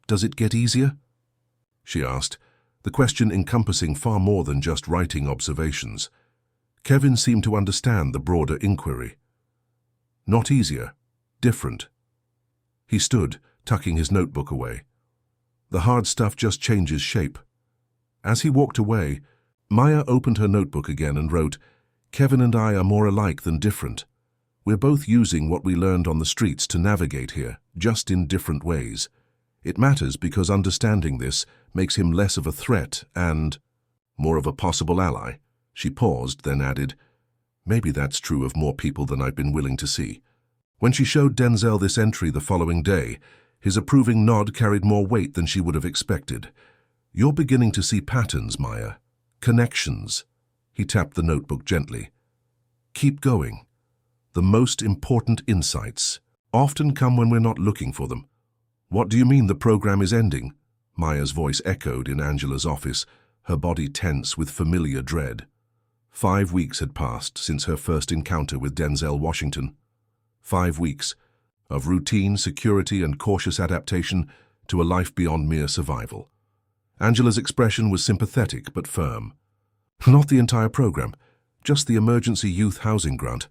"Does it get easier?" she asked, the question encompassing far more than just writing observations. Kevin seemed to understand the broader inquiry. "Not easier, different." He stood, tucking his notebook away. "The hard stuff just changes shape." As he walked away, Maya opened her notebook again and wrote, "Kevin and I are more alike than different. We're both using what we learned on the streets to navigate here, just in different ways. It matters because understanding this makes him less of a threat and more of a possible ally." She paused, then added, "Maybe that's true of more people than I've been willing to see." When she showed Denzel this entry the following day, his approving nod carried more weight than she would have expected. "You're beginning to see patterns, Maya. Connections." He tapped the notebook gently. "Keep going. The most important insights often come when we're not looking for them." "What do you mean the program is ending?" Maya's voice echoed in Angela's office, her body tense with familiar dread. 5 weeks had passed since her first encounter with Denzel Washington. 5 weeks of routine, security, and cautious adaptation to a life beyond mere survival. Angela's expression was sympathetic but firm. "Not the entire program, just the emergency youth housing grant.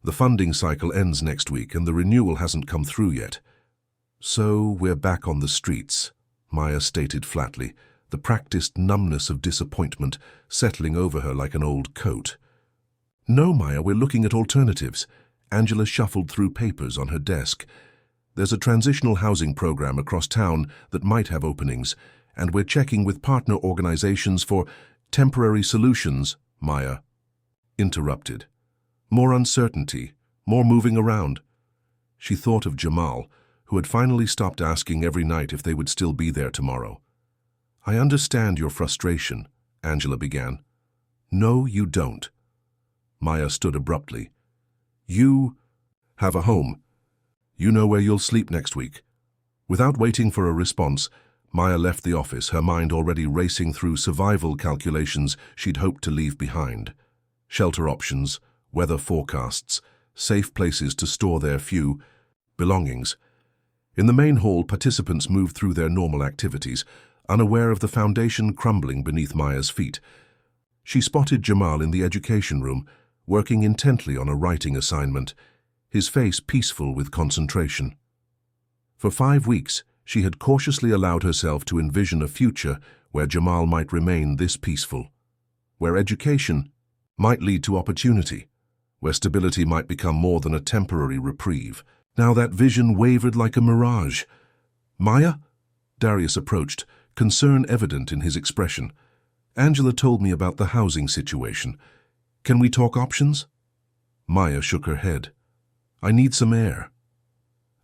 The funding cycle ends next week and the renewal hasn't come through yet." "So we're back on the streets," Maya stated flatly, the practiced numbness of disappointment settling over her like an old coat. "No, Maya, we're looking at alternatives." Angela shuffled through papers on her desk. "There's a transitional housing program across town that might have openings, and we're checking with partner organizations for temporary solutions." Maya interrupted. "More uncertainty, more moving around." She thought of Jamal, who had finally stopped asking every night if they would still be there tomorrow. "I understand your frustration," Angela began. "No, you don't." Maya stood abruptly. "You have a home. You know where you'll sleep next week." Without waiting for a response, Maya left the office, her mind already racing through survival calculations she'd hoped to leave behind. Shelter options, weather forecasts, safe places to store their few belongings. In the main hall, participants moved through their normal activities, unaware of the foundation crumbling beneath Maya's feet. She spotted Jamal in the education room, working intently on a writing assignment, his face peaceful with concentration. For 5 weeks, she had cautiously allowed herself to envision a future where Jamal might remain this peaceful, where education might lead to opportunity, where stability might become more than a temporary reprieve. Now that vision wavered like a mirage. "Maya?" Darius approached, concern evident in his expression. "Angela told me about the housing situation. Can we talk options?" Maya shook her head. "I need some air."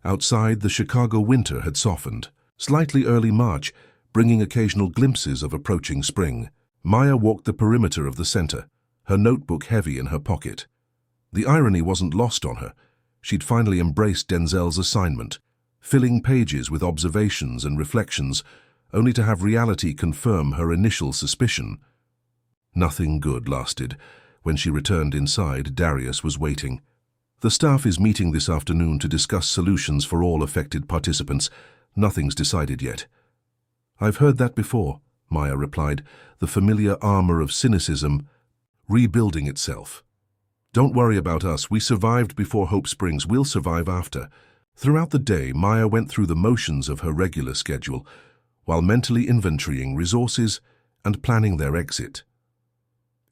Outside, the Chicago winter had softened. Slightly early March, bringing occasional glimpses of approaching spring. Maya walked the perimeter of the center, her notebook heavy in her pocket. The irony wasn't lost on her. She'd finally embraced Denzel's assignment, filling pages with observations and reflections, only to have reality confirm her initial suspicion. Nothing good lasted. When she returned inside, Darius was waiting. "The staff is meeting this afternoon to discuss solutions for all affected participants. Nothing's decided yet." "I've heard that before," Maya replied, the familiar armor of cynicism rebuilding itself. "Don't worry about us. We survived before Hope Springs. We'll survive after." Throughout the day, Maya went through the motions of her regular schedule, while mentally inventorying resources and planning their exit.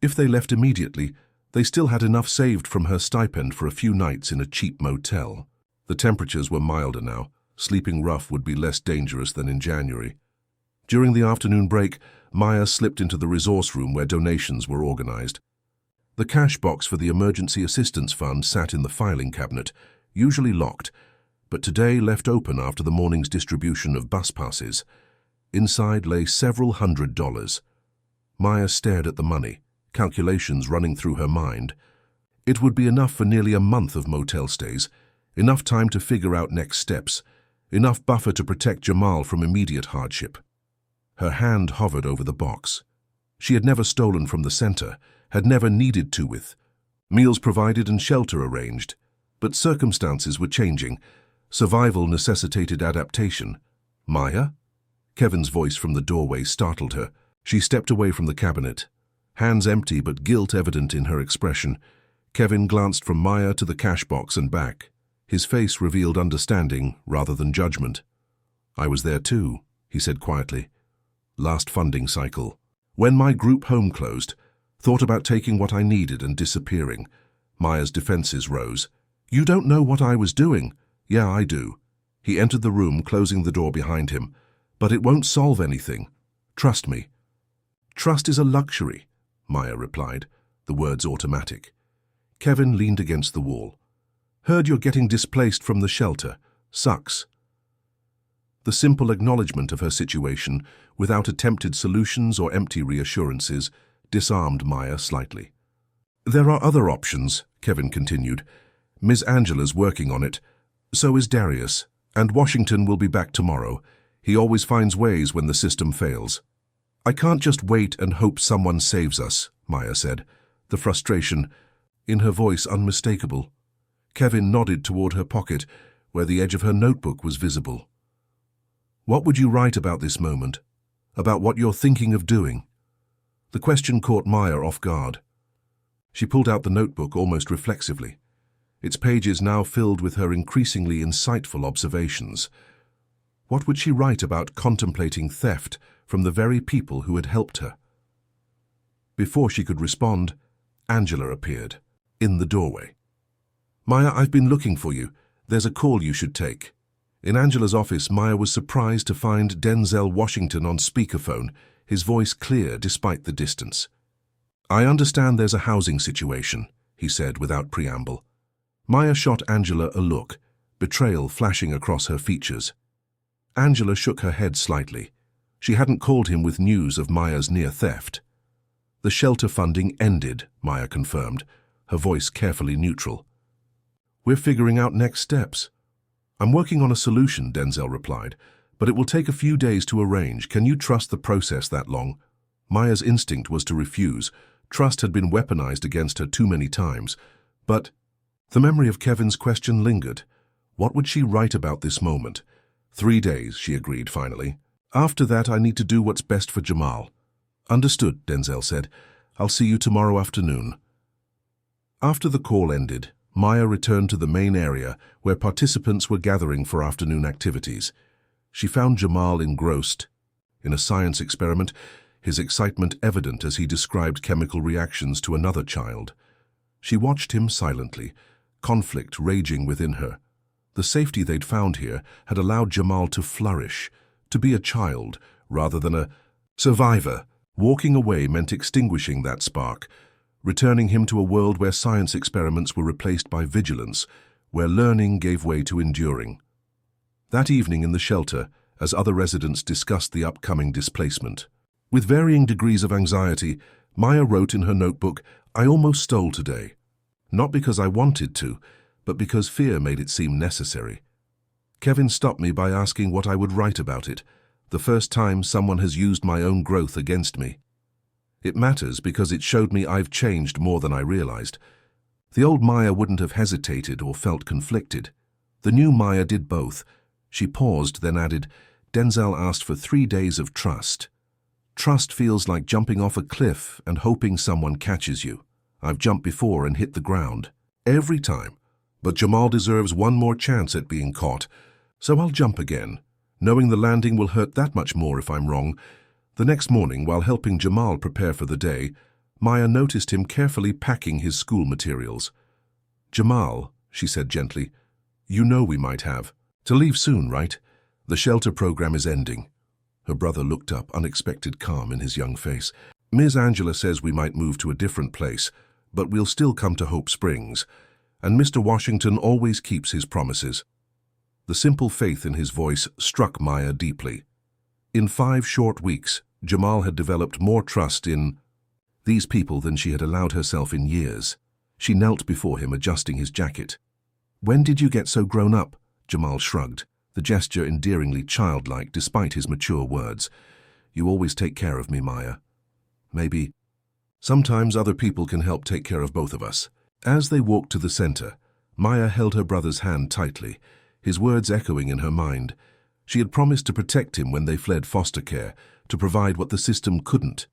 If they left immediately, they still had enough saved from her stipend for a few nights in a cheap motel. The temperatures were milder now. Sleeping rough would be less dangerous than in January. During the afternoon break, Maya slipped into the resource room where donations were organized. The cash box for the Emergency Assistance Fund sat in the filing cabinet, usually locked, but today left open after the morning's distribution of bus passes. Inside lay several $100s. Maya stared at the money, calculations running through her mind. It would be enough for nearly a month of motel stays, enough time to figure out next steps, enough buffer to protect Jamal from immediate hardship. Her hand hovered over the box. She had never stolen from the center, had never needed to with. Meals provided and shelter arranged. But circumstances were changing. Survival necessitated adaptation. Maya? Kevin's voice from the doorway startled her. She stepped away from the cabinet, hands empty but guilt evident in her expression. Kevin glanced from Maya to the cash box and back. His face revealed understanding rather than judgment. "I was there too," he said quietly. "Last funding cycle. When my group home closed, thought about taking what I needed and disappearing." Maya's defenses rose. "You don't know what I was doing." "Yeah, I do." He entered the room, closing the door behind him. "But it won't solve anything. Trust me." "Trust is a luxury," Maya replied, the words automatic. Kevin leaned against the wall. "Heard you're getting displaced from the shelter. Sucks." The simple acknowledgement of her situation, without attempted solutions or empty reassurances, disarmed Maya slightly. "There are other options," Kevin continued. "Ms. Angela's working on it. So is Darius. And Washington will be back tomorrow. He always finds ways when the system fails." "I can't just wait and hope someone saves us," Maya said, the frustration in her voice unmistakable. Kevin nodded toward her pocket, where the edge of her notebook was visible. "What would you write about this moment? About what you're thinking of doing?" The question caught Maya off guard. She pulled out the notebook almost reflexively, its pages now filled with her increasingly insightful observations. What would she write about contemplating theft from the very people who had helped her? Before she could respond, Angela appeared, in the doorway. "Maya, I've been looking for you. There's a call you should take." In Angela's office, Maya was surprised to find Denzel Washington on speakerphone, his voice clear despite the distance. "I understand there's a housing situation," he said without preamble. Maya shot Angela a look, betrayal flashing across her features. Angela shook her head slightly. She hadn't called him with news of Maya's near theft. "The shelter funding ended," Maya confirmed, her voice carefully neutral. "We're figuring out next steps." "I'm working on a solution," Denzel replied, "but it will take a few days to arrange. Can you trust the process that long?" Maya's instinct was to refuse. Trust had been weaponized against her too many times. But the memory of Kevin's question lingered. What would she write about this moment? 3 days, she agreed finally. "After that, I need to do what's best for Jamal." "Understood," Denzel said. "I'll see you tomorrow afternoon." After the call ended, Maya returned to the main area where participants were gathering for afternoon activities. She found Jamal engrossed in a science experiment, his excitement evident as he described chemical reactions to another child. She watched him silently, conflict raging within her. The safety they'd found here had allowed Jamal to flourish, to be a child rather than a survivor. Walking away meant extinguishing that spark, returning him to a world where science experiments were replaced by vigilance, where learning gave way to enduring. That evening in the shelter, as other residents discussed the upcoming displacement, with varying degrees of anxiety, Maya wrote in her notebook, "I almost stole today. Not because I wanted to, but because fear made it seem necessary. Kevin stopped me by asking what I would write about it, the first time someone has used my own growth against me. It matters because it showed me I've changed more than I realized. The old Maya wouldn't have hesitated or felt conflicted. The new Maya did both." She paused, then added, "Denzel asked for 3 days of trust. Trust feels like jumping off a cliff and hoping someone catches you. I've jumped before and hit the ground. Every time. But Jamal deserves one more chance at being caught. So I'll jump again, knowing the landing will hurt that much more if I'm wrong." The next morning, while helping Jamal prepare for the day, Maya noticed him carefully packing his school materials. "Jamal," she said gently, "you know we might have to leave soon, right? The shelter program is ending." Her brother looked up, unexpected calm in his young face. Ms. Angela says we might move to a different place, but we'll still come to Hope Springs, and Mr. Washington always keeps his promises. The simple faith in his voice struck Maya deeply. In 5 short weeks, Jamal had developed more trust in these people than she had allowed herself in years. She knelt before him, adjusting his jacket. "When did you get so grown up?" Jamal shrugged, the gesture endearingly childlike despite his mature words. "You always take care of me, Maya." "Maybe. Sometimes other people can help take care of both of us." As they walked to the center, Maya held her brother's hand tightly, his words echoing in her mind. She had promised to protect him when they fled foster care, to provide what the system couldn't.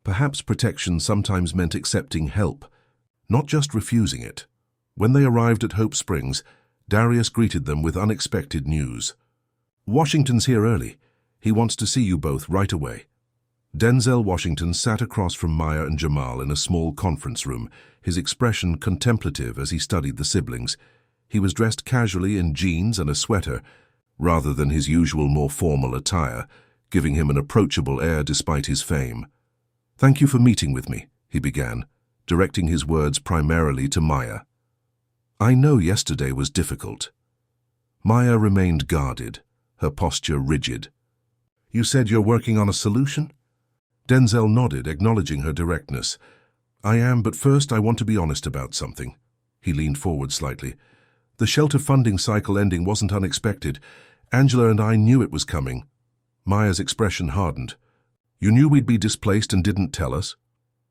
Perhaps protection sometimes meant accepting help, not just refusing it. When they arrived at Hope Springs, Darius greeted them with unexpected news. "Washington's here early. He wants to see you both right away." Denzel Washington sat across from Maya and Jamal in a small conference room, his expression contemplative as he studied the siblings. He was dressed casually in jeans and a sweater, rather than his usual more formal attire, giving him an approachable air despite his fame. "Thank you for meeting with me," he began, directing his words primarily to Maya. "I know yesterday was difficult." Maya remained guarded, her posture rigid. "You said you're working on a solution?" Denzel nodded, acknowledging her directness. "I am, but first I want to be honest about something." He leaned forward slightly. "The shelter funding cycle ending wasn't unexpected. Angela and I knew it was coming." Maya's expression hardened. "You knew we'd be displaced and didn't tell us?"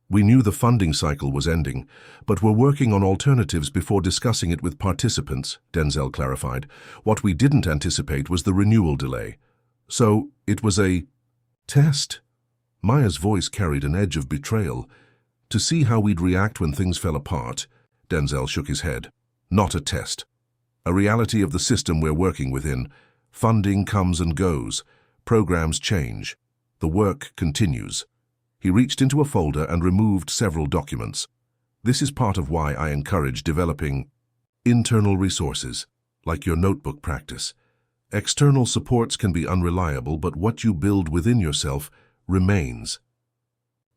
"We knew the funding cycle was ending, but we're working on alternatives before discussing it with participants," Denzel clarified. "What we didn't anticipate was the renewal delay. So, it was a test?" Maya's voice carried an edge of betrayal. "To see how we'd react when things fell apart," Denzel shook his head. "Not a test. A reality of the system we're working within. Funding comes and goes. Programs change. The work continues." He reached into a folder and removed several documents. "This is part of why I encourage developing internal resources, like your notebook practice. External supports can be unreliable, but what you build within yourself remains."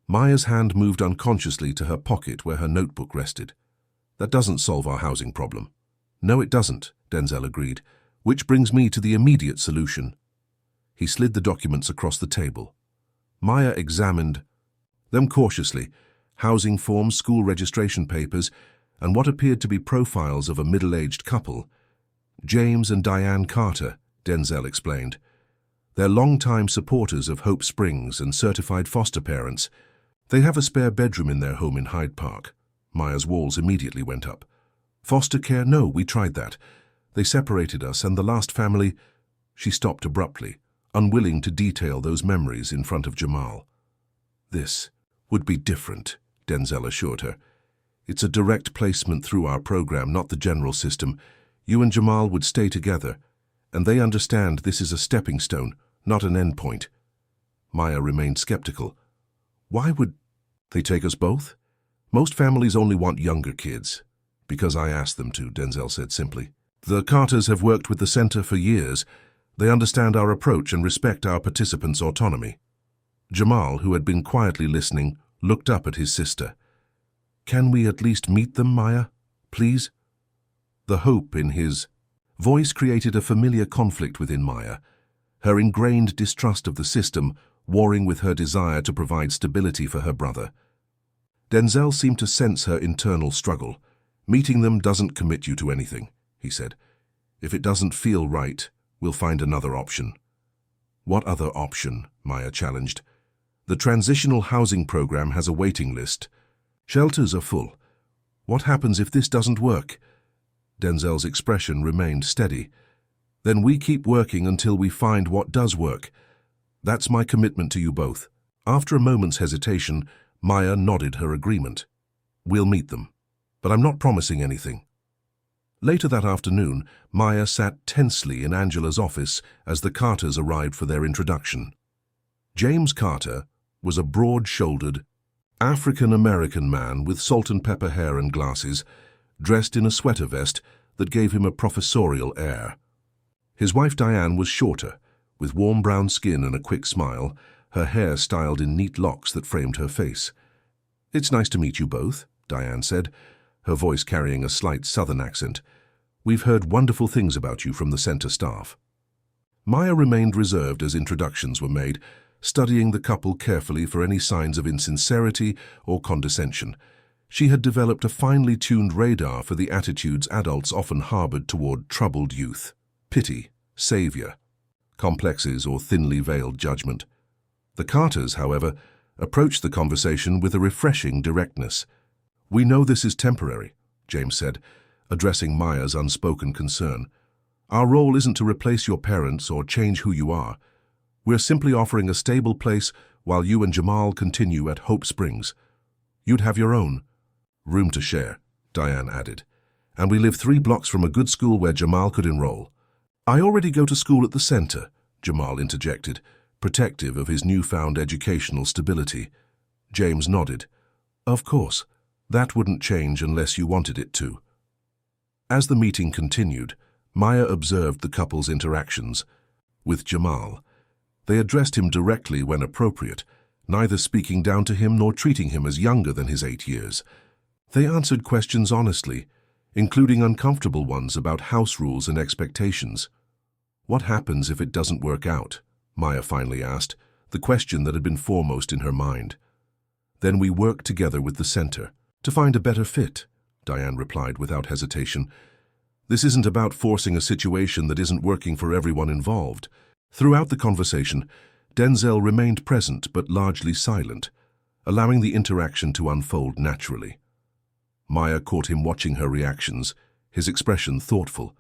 Maya's hand moved unconsciously to her pocket where her notebook rested. "That doesn't solve our housing problem." "No, it doesn't," Denzel agreed. "Which brings me to the immediate solution." He slid the documents across the table. Maya examined them cautiously, housing forms, school registration papers, and what appeared to be profiles of a middle-aged couple. "James and Diane Carter," Denzel explained. "They're longtime supporters of Hope Springs and certified foster parents. They have a spare bedroom in their home in Hyde Park." Maya's walls immediately went up. "Foster care? No, we tried that. They separated us, and the last family—" She stopped abruptly, unwilling to detail those memories in front of Jamal. "This would be different," Denzel assured her. "It's a direct placement through our program, not the general system. You and Jamal would stay together, and they understand this is a stepping stone, not an endpoint." Maya remained skeptical. "Why would they take us both?" "Most families only want younger kids." "Because I asked them to," Denzel said simply. "The Carters have worked with the center for years. They understand our approach and respect our participants' autonomy." Jamal, who had been quietly listening, looked up at his sister. "Can we at least meet them, Maya? Please?" The hope in his voice created a familiar conflict within Maya, her ingrained distrust of the system warring with her desire to provide stability for her brother. Denzel seemed to sense her internal struggle. "Meeting them doesn't commit you to anything," he said. "If it doesn't feel right, we'll find another option." "What other option?" Maya challenged. "The transitional housing program has a waiting list. Shelters are full. What happens if this doesn't work?" Denzel's expression remained steady. "Then we keep working until we find what does work. That's my commitment to you both." After a moment's hesitation, Maya nodded her agreement. "We'll meet them, but I'm not promising anything." Later that afternoon, Maya sat tensely in Angela's office as the Carters arrived for their introduction. James Carter was a broad-shouldered, African-American man with salt-and-pepper hair and glasses, dressed in a sweater vest that gave him a professorial air. His wife Diane was shorter, with warm brown skin and a quick smile, her hair styled in neat locks that framed her face. "It's nice to meet you both," Diane said, her voice carrying a slight southern accent. "We've heard wonderful things about you from the center staff." Maya remained reserved as introductions were made, studying the couple carefully for any signs of insincerity or condescension. She had developed a finely tuned radar for the attitudes adults often harbored toward troubled youth: pity, savior, complexes, or thinly veiled judgment. The Carters, however, approached the conversation with a refreshing directness. "We know this is temporary," James said, addressing Maya's unspoken concern. "Our role isn't to replace your parents or change who you are. We're simply offering a stable place while you and Jamal continue at Hope Springs. You'd have your own room to share," Diane added. "And we live 3 blocks from a good school where Jamal could enroll." "I already go to school at the center," Jamal interjected, protective of his newfound educational stability. James nodded. "Of course, that wouldn't change unless you wanted it to." As the meeting continued, Maya observed the couple's interactions. With Jamal, they addressed him directly when appropriate, neither speaking down to him nor treating him as younger than his 8 years. They answered questions honestly, including uncomfortable ones about house rules and expectations. "What happens if it doesn't work out?" Maya finally asked, the question that had been foremost in her mind. "Then we work together with the center to find a better fit," Diane replied without hesitation. "This isn't about forcing a situation that isn't working for everyone involved." Throughout the conversation, Denzel remained present but largely silent, allowing the interaction to unfold naturally. Maya caught him watching her reactions, his expression thoughtful.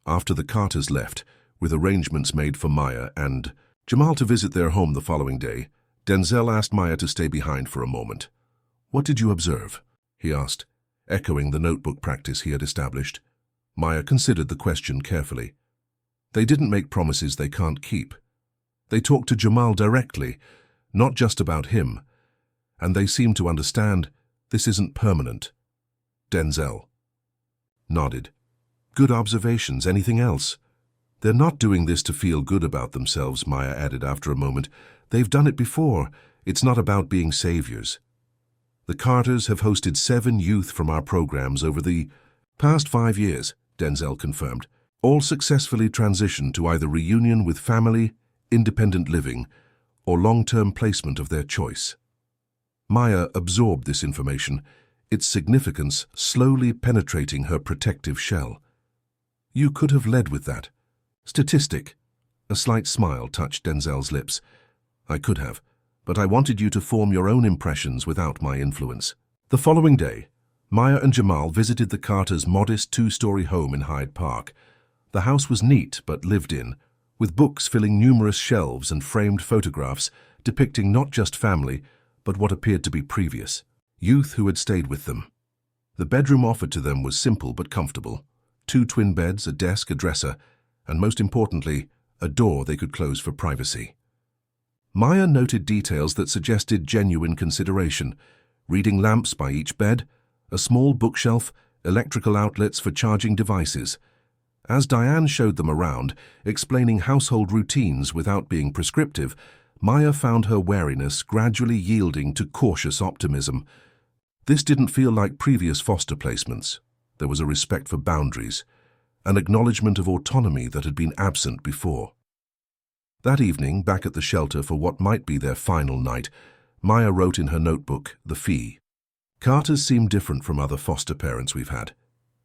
After the Carters left, with arrangements made for Maya and Jamal to visit their home the following day, Denzel asked Maya to stay behind for a moment. "What did you observe?" he asked, echoing the notebook practice he had established. Maya considered the question carefully. "They didn't make promises they can't keep. They talked to Jamal directly, not just about him, and they seemed to understand this isn't permanent." Denzel nodded. "Good observations. Anything else?" "They're not doing this to feel good about themselves," Maya added after a moment. "They've done it before. It's not about being saviors." "The Carters have hosted 7 youth from our programs over the past 5 years, Denzel confirmed. All successfully transitioned to either reunion with family, independent living, or long-term placement of their choice. Maya absorbed this information, its significance slowly penetrating her protective shell. "You could have led with that statistic." A slight smile touched Denzel's lips. "I could have, but I wanted you to form your own impressions without my influence." The following day, Maya and Jamal visited the Carters' modest 2-story home in Hyde Park. The house was neat but lived in, with books filling numerous shelves and framed photographs depicting not just family, but what appeared to be previous youth who had stayed with them. The bedroom offered to them was simple but comfortable: 2 twin beds, a desk, a dresser, and most importantly, a door they could close for privacy. Maya noted details that suggested genuine consideration: reading lamps by each bed, a small bookshelf, electrical outlets for charging devices. As Diane showed them around, explaining household routines without being prescriptive, Maya found her wariness gradually yielding to cautious optimism. This didn't feel like previous foster placements. There was a respect for boundaries, an acknowledgement of autonomy that had been absent before. That evening, back at the shelter for what might be their final night, Maya wrote in her notebook the fee. "Carters seem different from other foster parents we've had.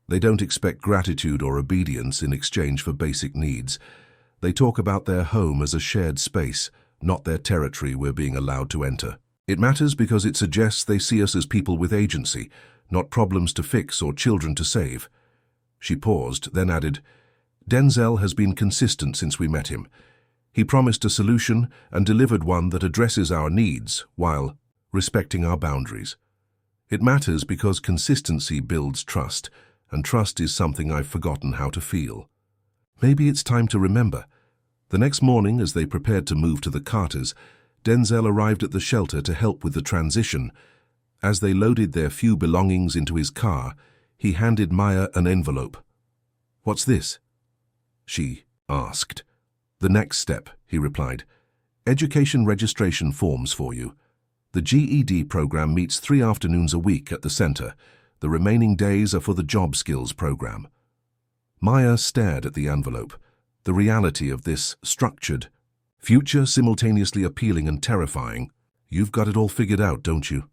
They don't expect gratitude or obedience in exchange for basic needs. They talk about their home as a shared space, not their territory we're being allowed to enter. It matters because it suggests they see us as people with agency, not problems to fix or children to save." She paused, then added, "Denzel has been consistent since we met him. He promised a solution and delivered one that addresses our needs while respecting our boundaries. It matters because consistency builds trust, and trust is something I've forgotten how to feel." Maybe it's time to remember. The next morning, as they prepared to move to the Carters, Denzel arrived at the shelter to help with the transition. As they loaded their few belongings into his car, he handed Maya an envelope. "What's this?" she asked. "The next step," he replied. "Education registration forms for you. The GED program meets 3 afternoons a week at the center. The remaining days are for the job skills program." Maya stared at the envelope. The reality of this structured future simultaneously appealing and terrifying. "You've got it all figured out, don't you?"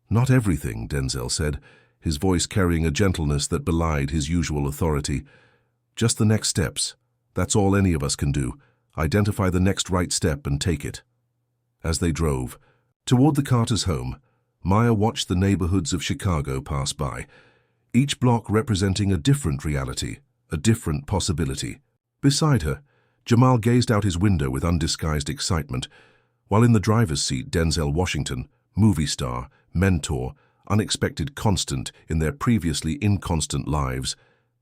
"Not everything," Denzel said, his voice carrying a gentleness that belied his usual authority. "Just the next steps. That's all any of us can do. Identify the next right step and take it." As they drove toward the Carters' home, Maya watched the neighborhoods of Chicago pass by, each block representing a different reality, a different possibility. Beside her, Jamal gazed out his window with undisguised excitement, while in the driver's seat Denzel Washington, movie star, mentor, unexpected constant in their previously inconstant lives,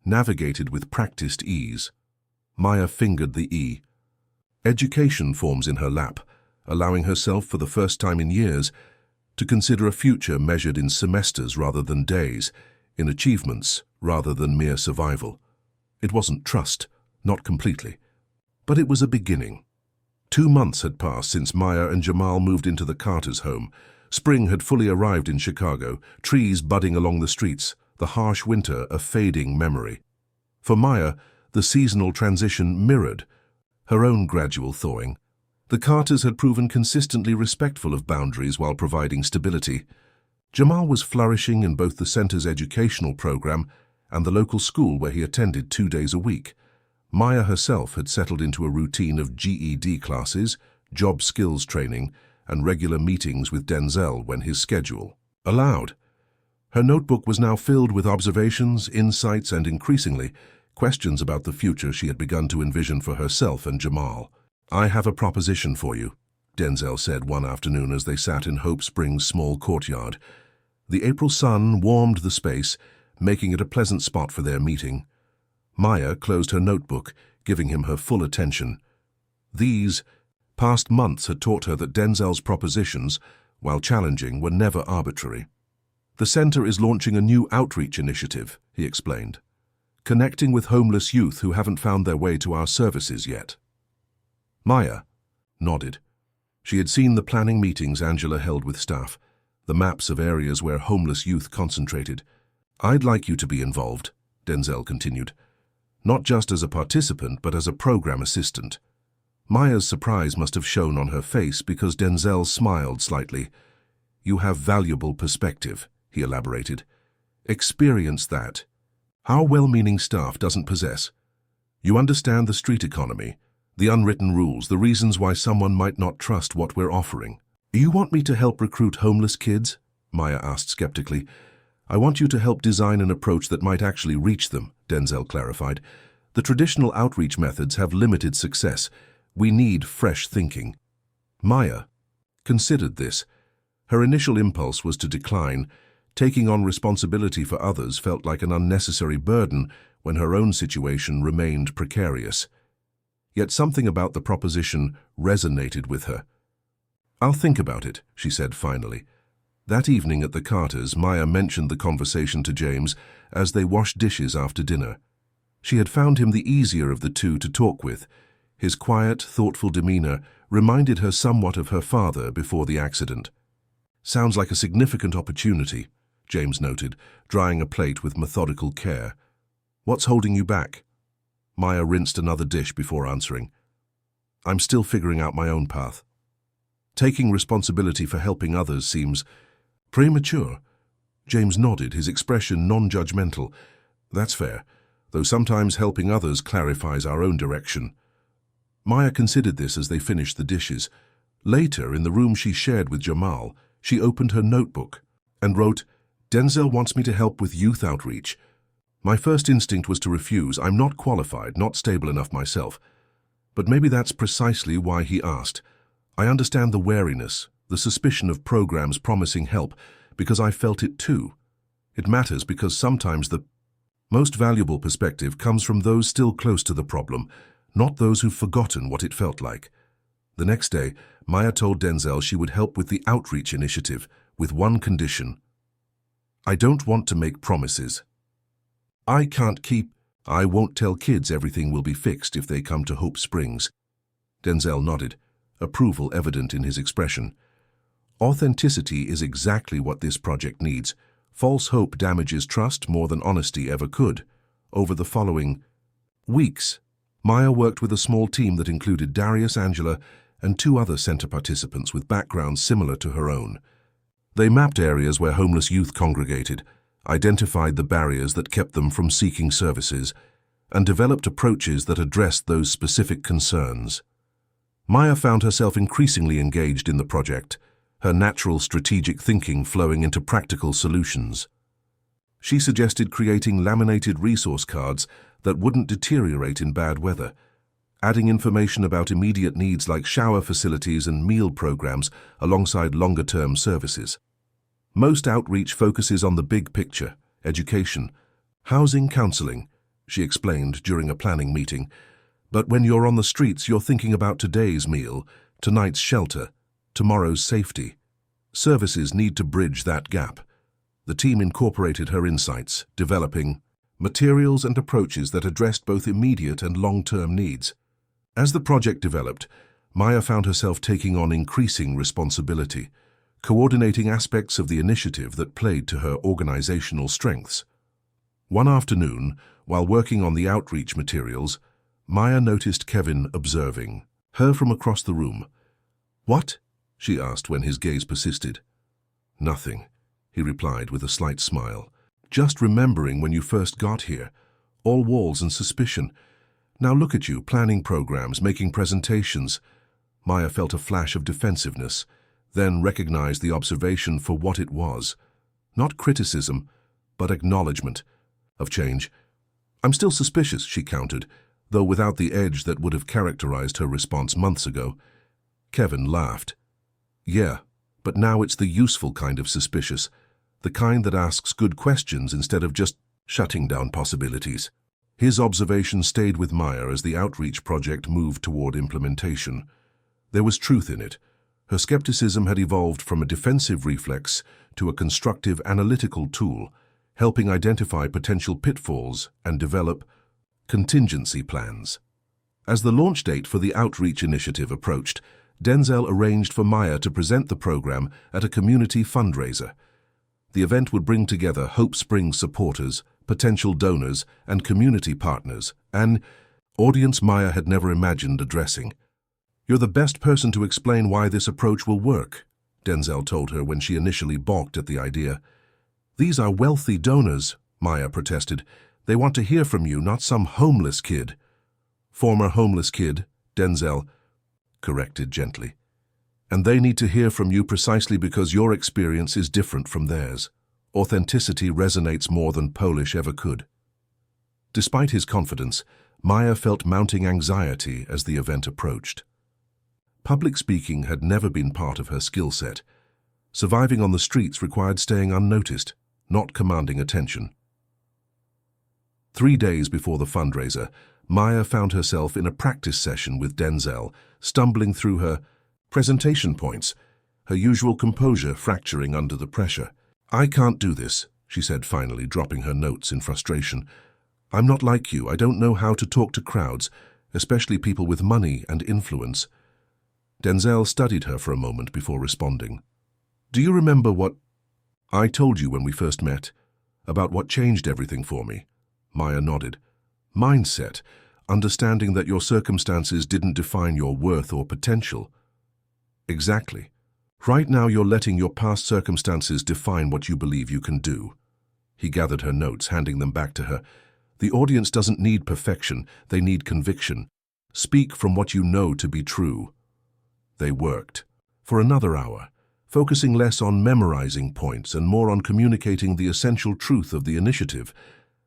navigated with practiced ease. Maya fingered the E. Education forms in her lap, allowing herself for the first time in years to consider a future measured in semesters rather than days, in achievements rather than mere survival. It wasn't trust, not completely, but it was a beginning. 2 months had passed since Maya and Jamal moved into the Carters' home. Spring had fully arrived in Chicago, trees budding along the streets, the harsh winter a fading memory. For Maya, the seasonal transition mirrored her own gradual thawing. The Carters had proven consistently respectful of boundaries while providing stability. Jamal was flourishing in both the center's educational program and the local school where he attended 2 days a week. Maya herself had settled into a routine of GED classes, job skills training, and regular meetings with Denzel when his schedule allowed. Her notebook was now filled with observations, insights, and increasingly, questions about the future she had begun to envision for herself and Jamal. "I have a proposition for you," Denzel said one afternoon as they sat in Hope Springs' small courtyard. The April sun warmed the space, making it a pleasant spot for their meeting. Maya closed her notebook, giving him her full attention. These past months had taught her that Denzel's propositions, while challenging, were never arbitrary. "The center is launching a new outreach initiative," he explained, "connecting with homeless youth who haven't found their way to our services yet." Maya nodded. She had seen the planning meetings Angela held with staff, the maps of areas where homeless youth concentrated. "I'd like you to be involved," Denzel continued, "not just as a participant but as a program assistant." Maya's surprise must have shown on her face because Denzel smiled slightly. "You have valuable perspective," he elaborated. "Experience that our well-meaning staff doesn't possess. You understand the street economy, the unwritten rules, the reasons why someone might not trust what we're offering." "You want me to help recruit homeless kids?" Maya asked skeptically. "I want you to help design an approach that might actually reach them," Denzel clarified. "The traditional outreach methods have limited success. We need fresh thinking." Maya considered this. Her initial impulse was to decline. Taking on responsibility for others felt like an unnecessary burden when her own situation remained precarious. Yet something about the proposition resonated with her. "I'll think about it," she said finally. That evening at the Carters, Maya mentioned the conversation to James as they washed dishes after dinner. She had found him the easier of the two to talk with. His quiet, thoughtful demeanor reminded her somewhat of her father before the accident. "Sounds like a significant opportunity," James noted, drying a plate with methodical care. "What's holding you back?" Maya rinsed another dish before answering. "I'm still figuring out my own path. Taking responsibility for helping others seems premature." James nodded, his expression non-judgmental. "That's fair, though sometimes helping others clarifies our own direction." Maya considered this as they finished the dishes. Later, in the room she shared with Jamal, she opened her notebook and wrote, "Denzel wants me to help with youth outreach. My first instinct was to refuse. I'm not qualified, not stable enough myself. But maybe that's precisely why he asked. I understand the wariness, the suspicion of programs promising help, because I felt it too. It matters because sometimes the most valuable perspective comes from those still close to the problem, not those who've forgotten what it felt like." The next day, Maya told Denzel she would help with the outreach initiative, with one condition. "I don't want to make promises. I won't tell kids everything will be fixed if they come to Hope Springs." Denzel nodded, approval evident in his expression. Authenticity is exactly what this project needs. False hope damages trust more than honesty ever could. Over the following weeks, Maya worked with a small team that included Darius, Angela, and 2 other center participants with backgrounds similar to her own. They mapped areas where homeless youth congregated, identified the barriers that kept them from seeking services, and developed approaches that addressed those specific concerns. Maya found herself increasingly engaged in the project, her natural strategic thinking flowing into practical solutions. She suggested creating laminated resource cards that wouldn't deteriorate in bad weather, adding information about immediate needs like shower facilities and meal programs alongside longer-term services. Most outreach focuses on the big picture, education, housing, counseling, she explained during a planning meeting. But when you're on the streets, you're thinking about today's meal, tonight's shelter, tomorrow's safety. Services need to bridge that gap. The team incorporated her insights, developing materials and approaches that addressed both immediate and long-term needs. As the project developed, Maya found herself taking on increasing responsibility, coordinating aspects of the initiative that played to her organizational strengths. One afternoon, while working on the outreach materials, Maya noticed Kevin observing her from across the room. "What?" she asked when his gaze persisted. "Nothing," he replied with a slight smile. "Just remembering when you first got here. All walls and suspicion. Now look at you, planning programs, making presentations." Maya felt a flash of defensiveness, then recognized the observation for what it was. Not criticism, but acknowledgement of change. "I'm still suspicious," she countered, though without the edge that would have characterized her response months ago. Kevin laughed. "Yeah, but now it's the useful kind of suspicious, the kind that asks good questions instead of just shutting down possibilities." His observation stayed with Maya as the outreach project moved toward implementation. There was truth in it. Her skepticism had evolved from a defensive reflex to a constructive analytical tool, helping identify potential pitfalls and develop contingency plans. As the launch date for the outreach initiative approached, Denzel arranged for Maya to present the program at a community fundraiser. The event would bring together Hope Springs supporters, potential donors, and community partners, an audience Maya had never imagined addressing. "You're the best person to explain why this approach will work," Denzel told her when she initially balked at the idea. "These are wealthy donors," Maya protested. "They want to hear from you, not some homeless kid." "Former homeless kid," Denzel corrected gently. "And they need to hear from you precisely because your experience is different from theirs. Authenticity resonates more than Polish ever could." Despite his confidence, Maya felt mounting anxiety as the event approached. Public speaking had never been part of her skill set. Surviving on the streets required staying unnoticed, not commanding attention. 3 days before the fundraiser, Maya found herself in a practice session with Denzel, stumbling through her presentation points, her usual composure fracturing under the pressure. "I can't do this," she said finally, dropping her notes in frustration. "I'm not like you. I don't know how to talk to crowds, especially people with money and influence." Denzel studied her for a moment before responding. "Do you remember what I told you when we first met? About what changed everything for me?" Maya nodded. "Mindset, understanding that your circumstances didn't define your worth or potential." "Exactly. Right now you're letting your past circumstances define what you believe you can do." He gathered her notes, handing them back to her. "The audience doesn't need perfection, they need conviction. Speak from what you know to be true." They worked. For another hour, focusing less on memorizing points and more on communicating the essential truth of the initiative,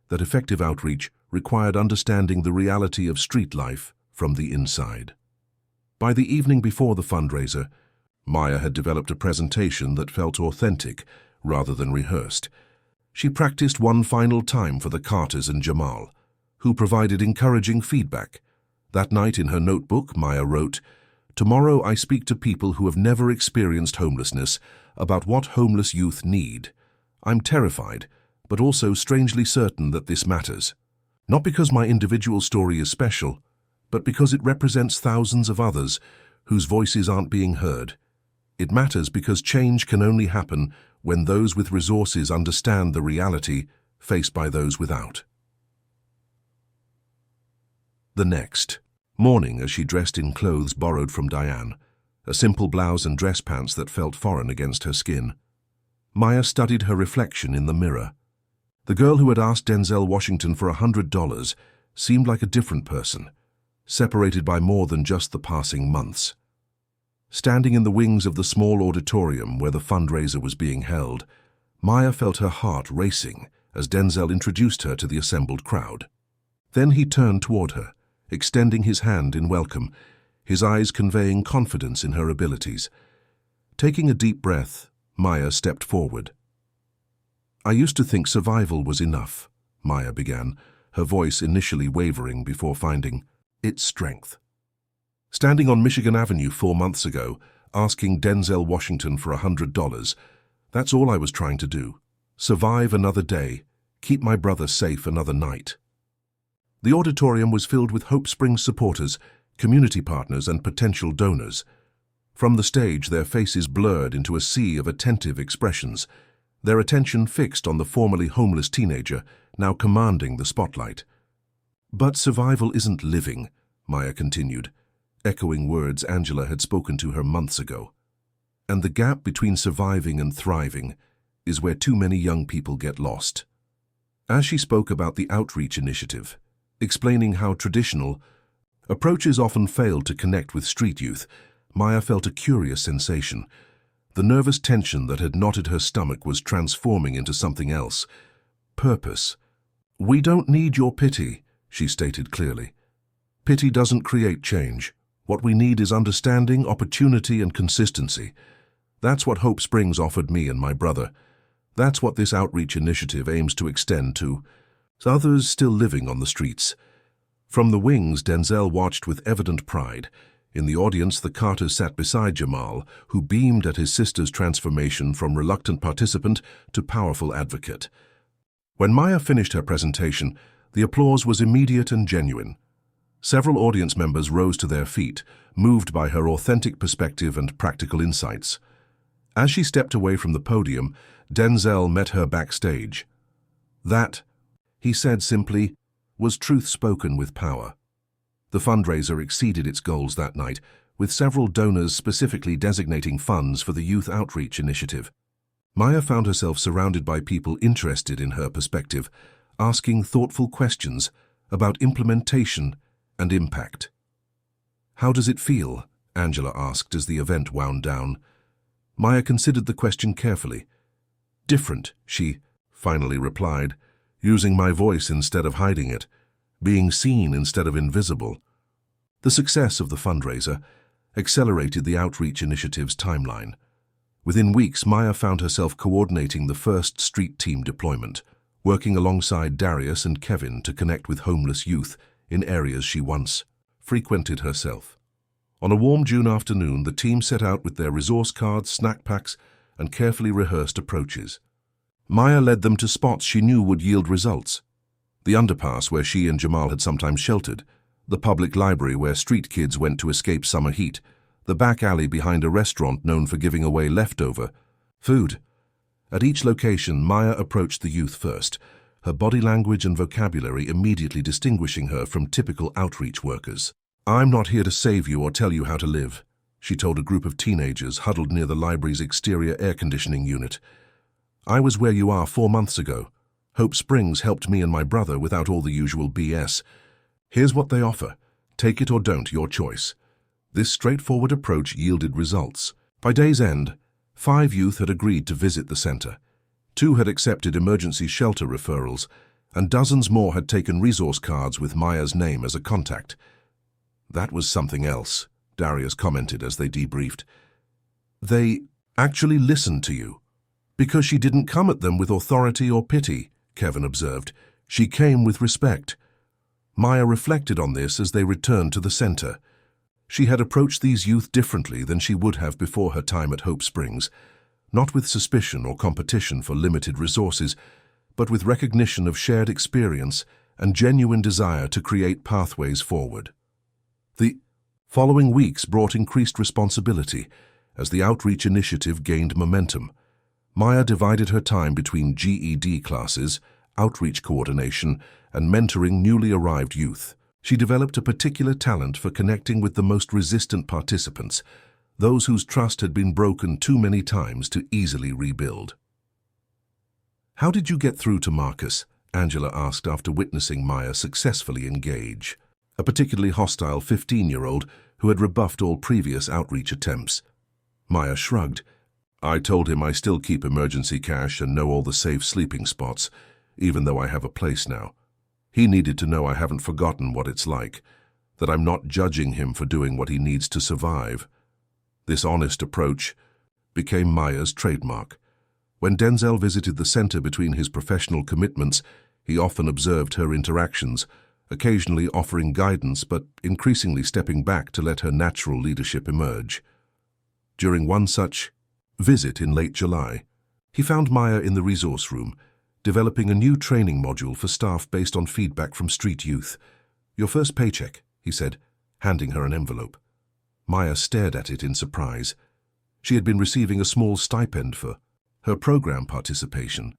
that effective outreach required understanding the reality of street life from the inside. By the evening before the fundraiser, Maya had developed a presentation that felt authentic rather than rehearsed. She practiced one final time for the Carters and Jamal, who provided encouraging feedback. That night in her notebook, Maya wrote, "Tomorrow I speak to people who have never experienced homelessness about what homeless youth need. I'm terrified, but also strangely certain that this matters. Not because my individual story is special, but because it represents thousands of others whose voices aren't being heard. It matters because change can only happen when those with resources understand the reality faced by those without. The next morning, as she dressed in clothes borrowed from Diane, a simple blouse and dress pants that felt foreign against her skin, Maya studied her reflection in the mirror. The girl who had asked Denzel Washington for $100 seemed like a different person, separated by more than just the passing months. Standing in the wings of the small auditorium where the fundraiser was being held, Maya felt her heart racing as Denzel introduced her to the assembled crowd. Then he turned toward her, extending his hand in welcome, his eyes conveying confidence in her abilities. Taking a deep breath, Maya stepped forward. "I used to think survival was enough," Maya began, her voice initially wavering before finding its strength. "Standing on Michigan Avenue 4 months ago, asking Denzel Washington for $100, that's all I was trying to do. Survive another day, keep my brother safe another night." The auditorium was filled with Hope Springs supporters, community partners, and potential donors. From the stage, their faces blurred into a sea of attentive expressions, their attention fixed on the formerly homeless teenager, now commanding the spotlight. "But survival isn't living," Maya continued, echoing words Angela had spoken to her months ago. "And the gap between surviving and thriving is where too many young people get lost." As she spoke about the outreach initiative, explaining how traditional approaches often failed to connect with street youth, Maya felt a curious sensation. The nervous tension that had knotted her stomach was transforming into something else. Purpose. "We don't need your pity," she stated clearly. "Pity doesn't create change. What we need is understanding, opportunity, and consistency. That's what Hope Springs offered me and my brother. That's what this outreach initiative aims to extend to others still living on the streets." From the wings, Denzel watched with evident pride. In the audience, the Carters sat beside Jamal, who beamed at his sister's transformation from reluctant participant to powerful advocate. When Maya finished her presentation, the applause was immediate and genuine. Several audience members rose to their feet, moved by her authentic perspective and practical insights. As she stepped away from the podium, Denzel met her backstage. "That," he said simply, "was truth spoken with power." The fundraiser exceeded its goals that night, with several donors specifically designating funds for the Youth Outreach Initiative. Maya found herself surrounded by people interested in her perspective, asking thoughtful questions about implementation and impact. "How does it feel?" Angela asked as the event wound down. Maya considered the question carefully. "Different," she finally replied, "using my voice instead of hiding it, being seen instead of invisible." The success of the fundraiser accelerated the outreach initiative's timeline. Within weeks, Maya found herself coordinating the first street team deployment, working alongside Darius and Kevin to connect with homeless youth in areas she once frequented herself. On a warm June afternoon, the team set out with their resource cards, snack packs, and carefully rehearsed approaches. Maya led them to spots she knew would yield results. The underpass where she and Jamal had sometimes sheltered, the public library where street kids went to escape summer heat, the back alley behind a restaurant known for giving away leftover food. At each location, Maya approached the youth first, her body language and vocabulary immediately distinguishing her from typical outreach workers. "I'm not here to save you or tell you how to live," she told a group of teenagers huddled near the library's exterior air conditioning unit. "I was where you are 4 months ago. Hope Springs helped me and my brother without all the usual BS. Here's what they offer. Take it or don't, your choice." This straightforward approach yielded results. By day's end, 5 youth had agreed to visit the center. 2 had accepted emergency shelter referrals, and dozens more had taken resource cards with Maya's name as a contact. "That was something else," Darius commented as they debriefed. "They actually listened to you." "Because she didn't come at them with authority or pity," Kevin observed. "She came with respect." Maya reflected on this as they returned to the center. She had approached these youth differently than she would have before her time at Hope Springs, not with suspicion or competition for limited resources, but with recognition of shared experience and genuine desire to create pathways forward. The following weeks brought increased responsibility as the outreach initiative gained momentum. Maya divided her time between GED classes, outreach coordination, and mentoring newly arrived youth. She developed a particular talent for connecting with the most resistant participants, those whose trust had been broken too many times to easily rebuild. "How did you get through to Marcus?" Angela asked after witnessing Maya successfully engage. A particularly hostile 15-year-old who had rebuffed all previous outreach attempts. Maya shrugged. "I told him I still keep emergency cash and know all the safe sleeping spots, even though I have a place now. He needed to know I haven't forgotten what it's like, that I'm not judging him for doing what he needs to survive." This honest approach became Maya's trademark. When Denzel visited the center between his professional commitments, he often observed her interactions, occasionally offering guidance but increasingly stepping back to let her natural leadership emerge. During one such visit in late July, he found Maya in the resource room, developing a new training module for staff based on feedback from street youth. "Your first paycheck," he said, handing her an envelope. Maya stared at it in surprise. She had been receiving a small stipend for her program participation,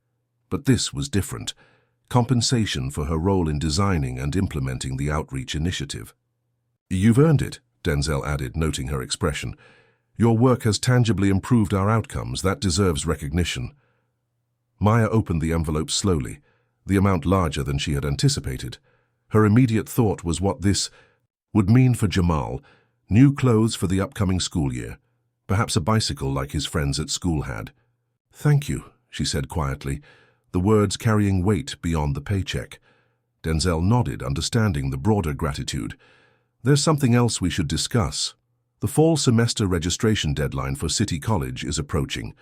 but this was different. Compensation for her role in designing and implementing the outreach initiative. "You've earned it," Denzel added, noting her expression. "Your work has tangibly improved our outcomes. That deserves recognition." Maya opened the envelope slowly, the amount larger than she had anticipated. Her immediate thought was what this would mean for Jamal: new clothes for the upcoming school year, perhaps a bicycle like his friends at school had. "Thank you," she said quietly, the words carrying weight beyond the paycheck. Denzel nodded, understanding the broader gratitude. "There's something else we should discuss. The fall semester registration deadline for City College is approaching.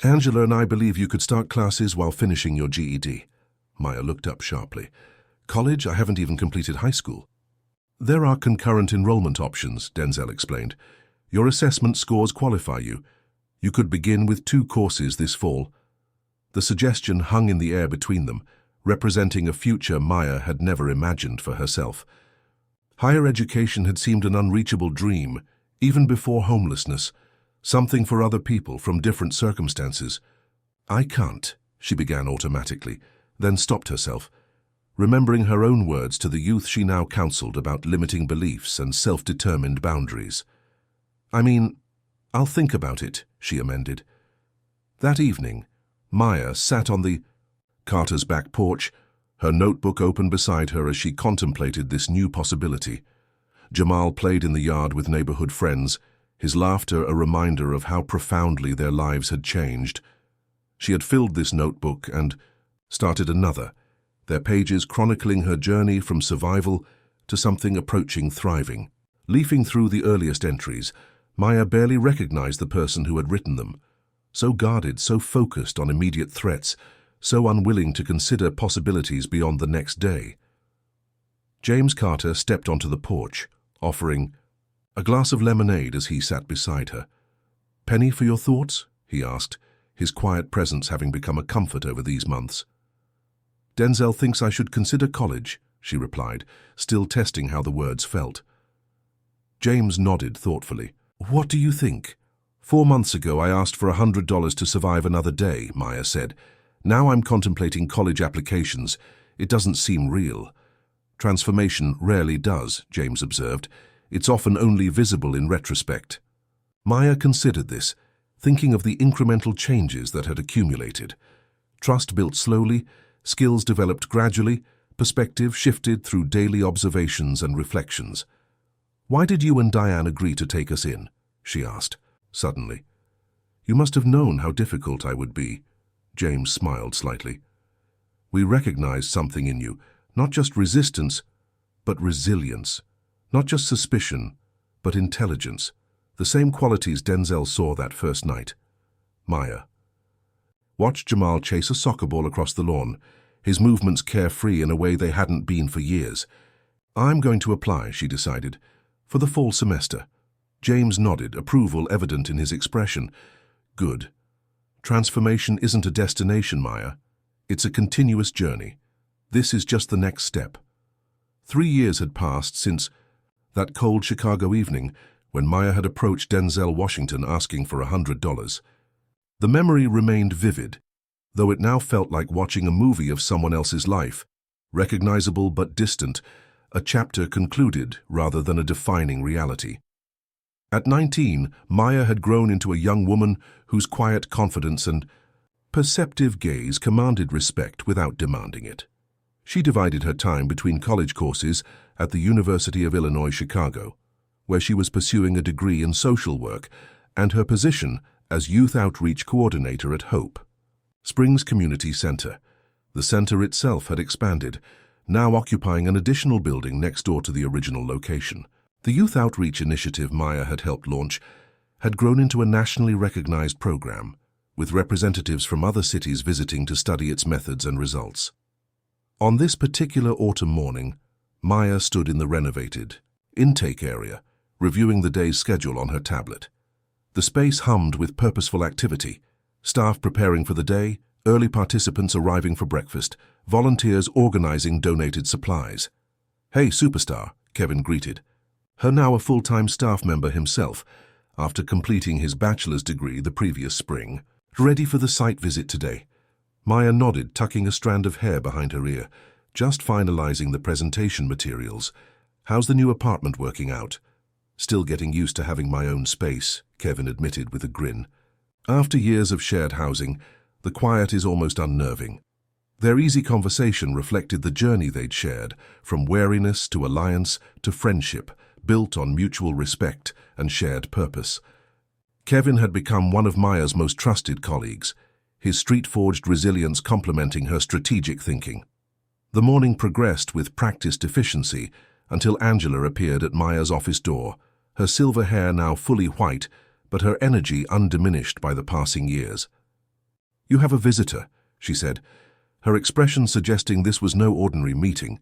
Angela and I believe you could start classes while finishing your GED." Maya looked up sharply. "College? I haven't even completed high school." "There are concurrent enrollment options," Denzel explained. "Your assessment scores qualify you. You could begin with 2 courses this fall." The suggestion hung in the air between them, representing a future Maya had never imagined for herself. Higher education had seemed an unreachable dream, even before homelessness, something for other people from different circumstances. "I can't," she began automatically, then stopped herself, remembering her own words to the youth she now counseled about limiting beliefs and self-determined boundaries. "I mean, I'll think about it," she amended. That evening, Maya sat on the Carter's back porch, her notebook open beside her as she contemplated this new possibility. Jamal played in the yard with neighborhood friends, his laughter a reminder of how profoundly their lives had changed. She had filled this notebook and started another, their pages chronicling her journey from survival to something approaching thriving. Leafing through the earliest entries, Maya barely recognized the person who had written them. So guarded, so focused on immediate threats, so unwilling to consider possibilities beyond the next day. James Carter stepped onto the porch, offering a glass of lemonade as he sat beside her. "Penny for your thoughts?" he asked, his quiet presence having become a comfort over these months. "Denzel thinks I should consider college," she replied, still testing how the words felt. James nodded thoughtfully. "What do you think?" "4 months ago I asked for $100 to survive another day," Maya said. "Now I'm contemplating college applications. It doesn't seem real." "Transformation rarely does," James observed. "It's often only visible in retrospect." Maya considered this, thinking of the incremental changes that had accumulated. Trust built slowly, skills developed gradually, perspective shifted through daily observations and reflections. "Why did you and Diane agree to take us in?" she asked, suddenly. "You must have known how difficult I would be." James smiled slightly. "We recognized something in you, not just resistance, but resilience. Not just suspicion, but intelligence. The same qualities Denzel saw that first night." Maya watched Jamal chase a soccer ball across the lawn, his movements carefree in a way they hadn't been for years. "I'm going to apply," she decided, "for the fall semester." James nodded, approval evident in his expression. "Good. Transformation isn't a destination, Maya. It's a continuous journey. This is just the next step." 3 years had passed since That cold Chicago evening when Maya had approached Denzel Washington asking for $100. The memory remained vivid, though it now felt like watching a movie of someone else's life, recognizable but distant, a chapter concluded rather than a defining reality. At 19, Maya had grown into a young woman whose quiet confidence and perceptive gaze commanded respect without demanding it. She divided her time between college courses at the University of Illinois, Chicago, where she was pursuing a degree in social work, and her position as Youth Outreach Coordinator at Hope Springs Community Center. The center itself had expanded, now occupying an additional building next door to the original location. The Youth Outreach Initiative Maya had helped launch had grown into a nationally recognized program, with representatives from other cities visiting to study its methods and results. On this particular autumn morning, Maya stood in the renovated intake area, reviewing the day's schedule on her tablet. The space hummed with purposeful activity, staff preparing for the day, early participants arriving for breakfast, volunteers organizing donated supplies. "Hey, superstar," Kevin greeted, her now a full-time staff member himself, after completing his bachelor's degree the previous spring. "Ready for the site visit today?" Maya nodded, tucking a strand of hair behind her ear. "Just finalizing the presentation materials. How's the new apartment working out?" "Still getting used to having my own space," Kevin admitted with a grin. After years of shared housing, the quiet is almost unnerving. Their easy conversation reflected the journey they'd shared, from wariness to alliance to friendship, built on mutual respect and shared purpose. Kevin had become one of Maya's most trusted colleagues, his street-forged resilience complementing her strategic thinking. The morning progressed with practiced efficiency until Angela appeared at Maya's office door, her silver hair now fully white, but her energy undiminished by the passing years. "You have a visitor," she said, her expression suggesting this was no ordinary meeting.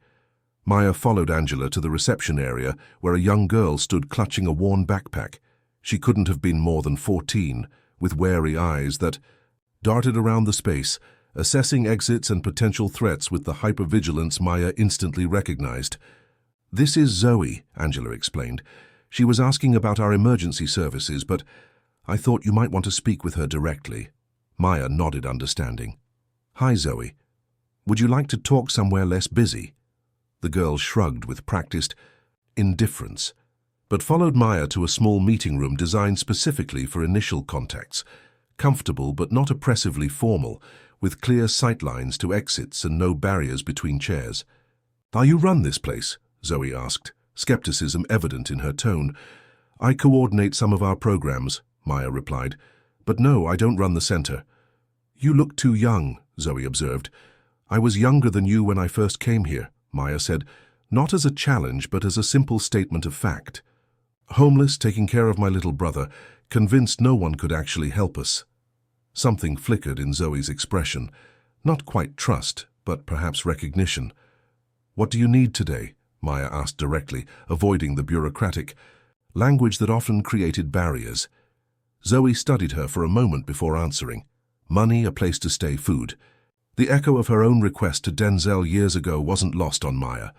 Maya followed Angela to the reception area where a young girl stood clutching a worn backpack. She couldn't have been more than 14, with wary eyes that darted around the space, assessing exits and potential threats with the hypervigilance Maya instantly recognized. "This is Zoe," Angela explained. "She was asking about our emergency services, but I thought you might want to speak with her directly." Maya nodded understanding. "Hi, Zoe. Would you like to talk somewhere less busy?" The girl shrugged with practiced indifference, but followed Maya to a small meeting room designed specifically for initial contacts, comfortable but not oppressively formal, with clear sightlines to exits and no barriers between chairs. "Are you run this place?" Zoe asked, skepticism evident in her tone. "I coordinate some of our programs," Maya replied. "But no, I don't run the center." "You look too young," Zoe observed. "I was younger than you when I first came here," Maya said, not as a challenge but as a simple statement of fact. "Homeless, taking care of my little brother, convinced no one could actually help us." Something flickered in Zoe's expression, not quite trust, but perhaps recognition. "What do you need today?" Maya asked directly, avoiding the bureaucratic language that often created barriers. Zoe studied her for a moment before answering. Money, a place to stay, food. The echo of her own request to Denzel years ago wasn't lost on Maya.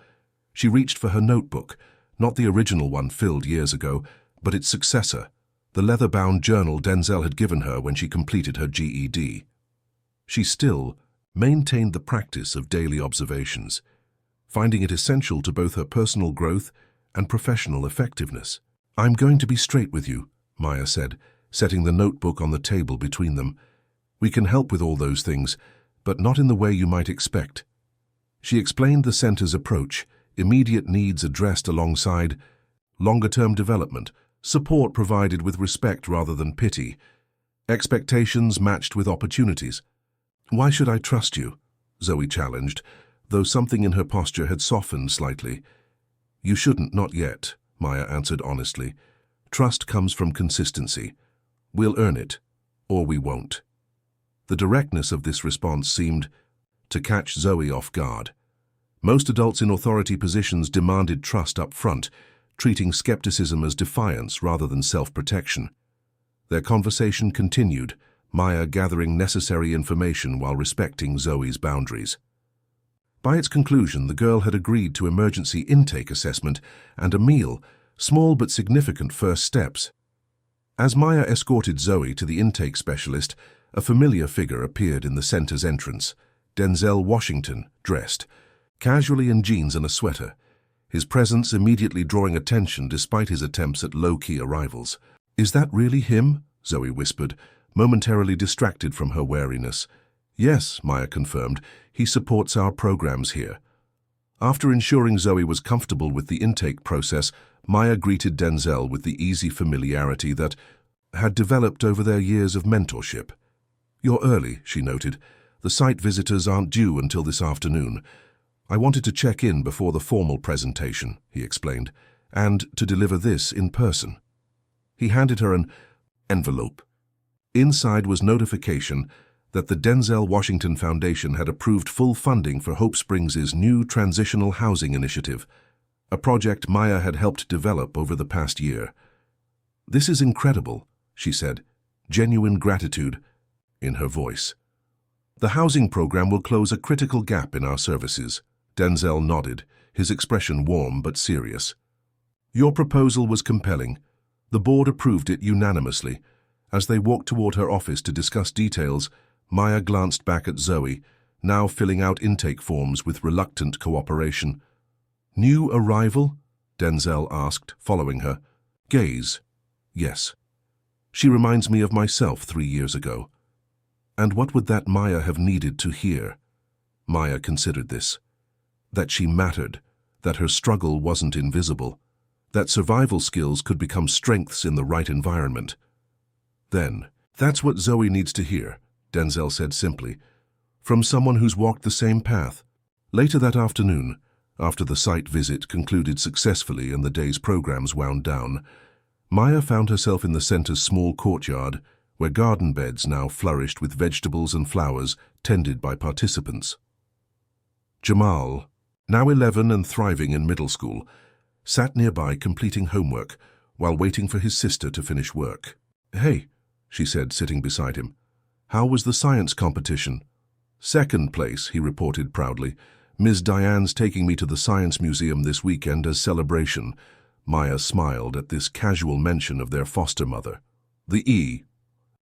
She reached for her notebook, not the original one filled years ago, but its successor, the leather-bound journal Denzel had given her when she completed her GED. She still maintained the practice of daily observations, finding it essential to both her personal growth and professional effectiveness. "I'm going to be straight with you," Maya said, setting the notebook on the table between them. "We can help with all those things, but not in the way you might expect." She explained the center's approach, immediate needs addressed alongside longer-term development, support provided with respect rather than pity, expectations matched with opportunities. "Why should I trust you?" Zoe challenged, though something in her posture had softened slightly. "You shouldn't, not yet," Maya answered honestly. "Trust comes from consistency. We'll earn it, or we won't." The directness of this response seemed to catch Zoe off guard. Most adults in authority positions demanded trust up front, treating skepticism as defiance rather than self-protection. Their conversation continued, Maya gathering necessary information while respecting Zoe's boundaries. By its conclusion, the girl had agreed to emergency intake assessment and a meal, small but significant first steps. As Maya escorted Zoe to the intake specialist, a familiar figure appeared in the center's entrance. Denzel Washington, dressed casually in jeans and a sweater, his presence immediately drawing attention despite his attempts at low-key arrivals. "Is that really him?" Zoe whispered, momentarily distracted from her wariness. "Yes," Maya confirmed, "he supports our programs here." After ensuring Zoe was comfortable with the intake process, Maya greeted Denzel with the easy familiarity that had developed over their years of mentorship. "You're early," she noted. "The site visitors aren't due until this afternoon. I wanted to check in before the formal presentation," he explained, "and to deliver this in person." He handed her an envelope. Inside was notification that the Denzel Washington Foundation had approved full funding for Hope Springs' new transitional housing initiative, a project Maya had helped develop over the past year. "This is incredible," she said, genuine gratitude in her voice. "The housing program will close a critical gap in our services." Denzel nodded, his expression warm but serious. "Your proposal was compelling. The board approved it unanimously." As they walked toward her office to discuss details, Maya glanced back at Zoe, now filling out intake forms with reluctant cooperation. "New arrival?" Denzel asked, following her. "Gaze. Yes. She reminds me of myself 3 years ago." And what would that Maya have needed to hear? Maya considered this. That she mattered, that her struggle wasn't invisible, that survival skills could become strengths in the right environment. Then, "That's what Zoe needs to hear," Denzel said simply, "from someone who's walked the same path." Later that afternoon, after the site visit concluded successfully and the day's programs wound down, Maya found herself in the center's small courtyard, where garden beds now flourished with vegetables and flowers tended by participants. Jamal, now 11 and thriving in middle school, sat nearby completing homework while waiting for his sister to finish work. "Hey," she said, sitting beside him. "How was the science competition?" "Second place," he reported proudly. "Ms. Diane's taking me to the Science Museum this weekend as celebration." Maya smiled at this casual mention of their foster mother. The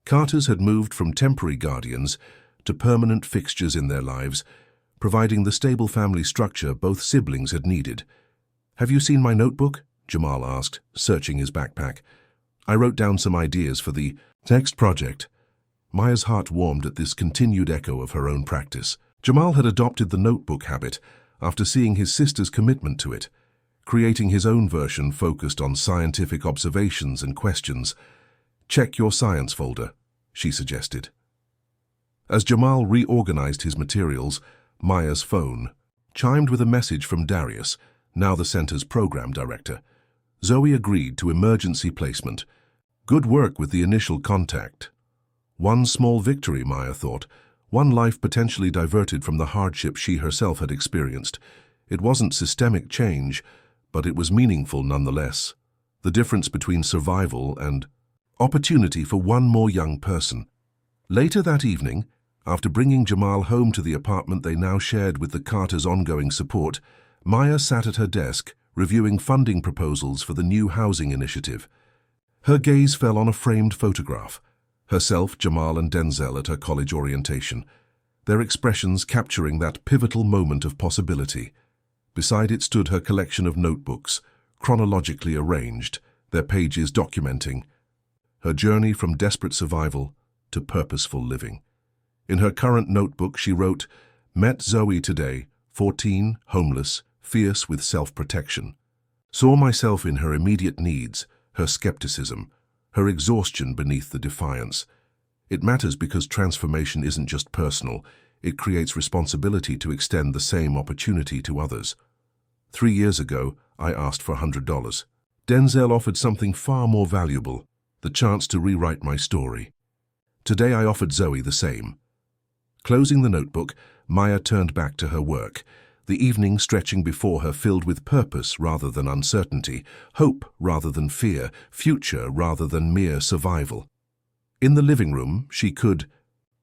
Carters had moved from temporary guardians to permanent fixtures in their lives, providing the stable family structure both siblings had needed. "Have you seen my notebook?" Jamal asked, searching his backpack. "I wrote down some ideas for the next project." Maya's heart warmed at this continued echo of her own practice. Jamal had adopted the notebook habit after seeing his sister's commitment to it, creating his own version focused on scientific observations and questions. "Check your science folder," she suggested. As Jamal reorganized his materials, Maya's phone chimed with a message from Darius, now the center's program director. Zoe agreed to emergency placement. Good work with the initial contact. One small victory, Maya thought, one life potentially diverted from the hardship she herself had experienced. It wasn't systemic change, but it was meaningful nonetheless. The difference between survival and opportunity for one more young person. Later that evening, after bringing Jamal home to the apartment they now shared with the Carters' ongoing support, Maya sat at her desk, reviewing funding proposals for the new housing initiative. Her gaze fell on a framed photograph, herself, Jamal, and Denzel at her college orientation, their expressions capturing that pivotal moment of possibility. Beside it stood her collection of notebooks, chronologically arranged, their pages documenting her journey from desperate survival to purposeful living. In her current notebook, she wrote, "Met Zoe today, 14, homeless, fierce with self-protection. Saw myself in her immediate needs, her skepticism, her exhaustion beneath the defiance. It matters because transformation isn't just personal, it creates responsibility to extend the same opportunity to others. 3 years ago, I asked for $100. Denzel offered something far more valuable, the chance to rewrite my story. Today I offered Zoe the same." Closing the notebook, Maya turned back to her work, the evening stretching before her filled with purpose rather than uncertainty, hope rather than fear, future rather than mere survival. In the living room, she could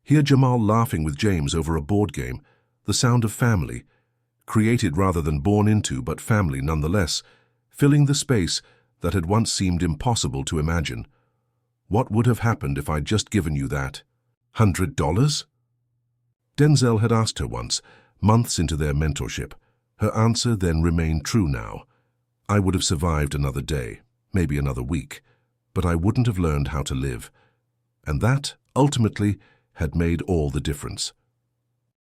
hear Jamal laughing with James over a board game, the sound of family, created rather than born into, but family nonetheless, filling the space that had once seemed impossible to imagine. What would have happened if I'd just given you that $100? Denzel had asked her once, months into their mentorship. Her answer then remained true now. I would have survived another day, maybe another week, but I wouldn't have learned how to live. And that, ultimately, had made all the difference.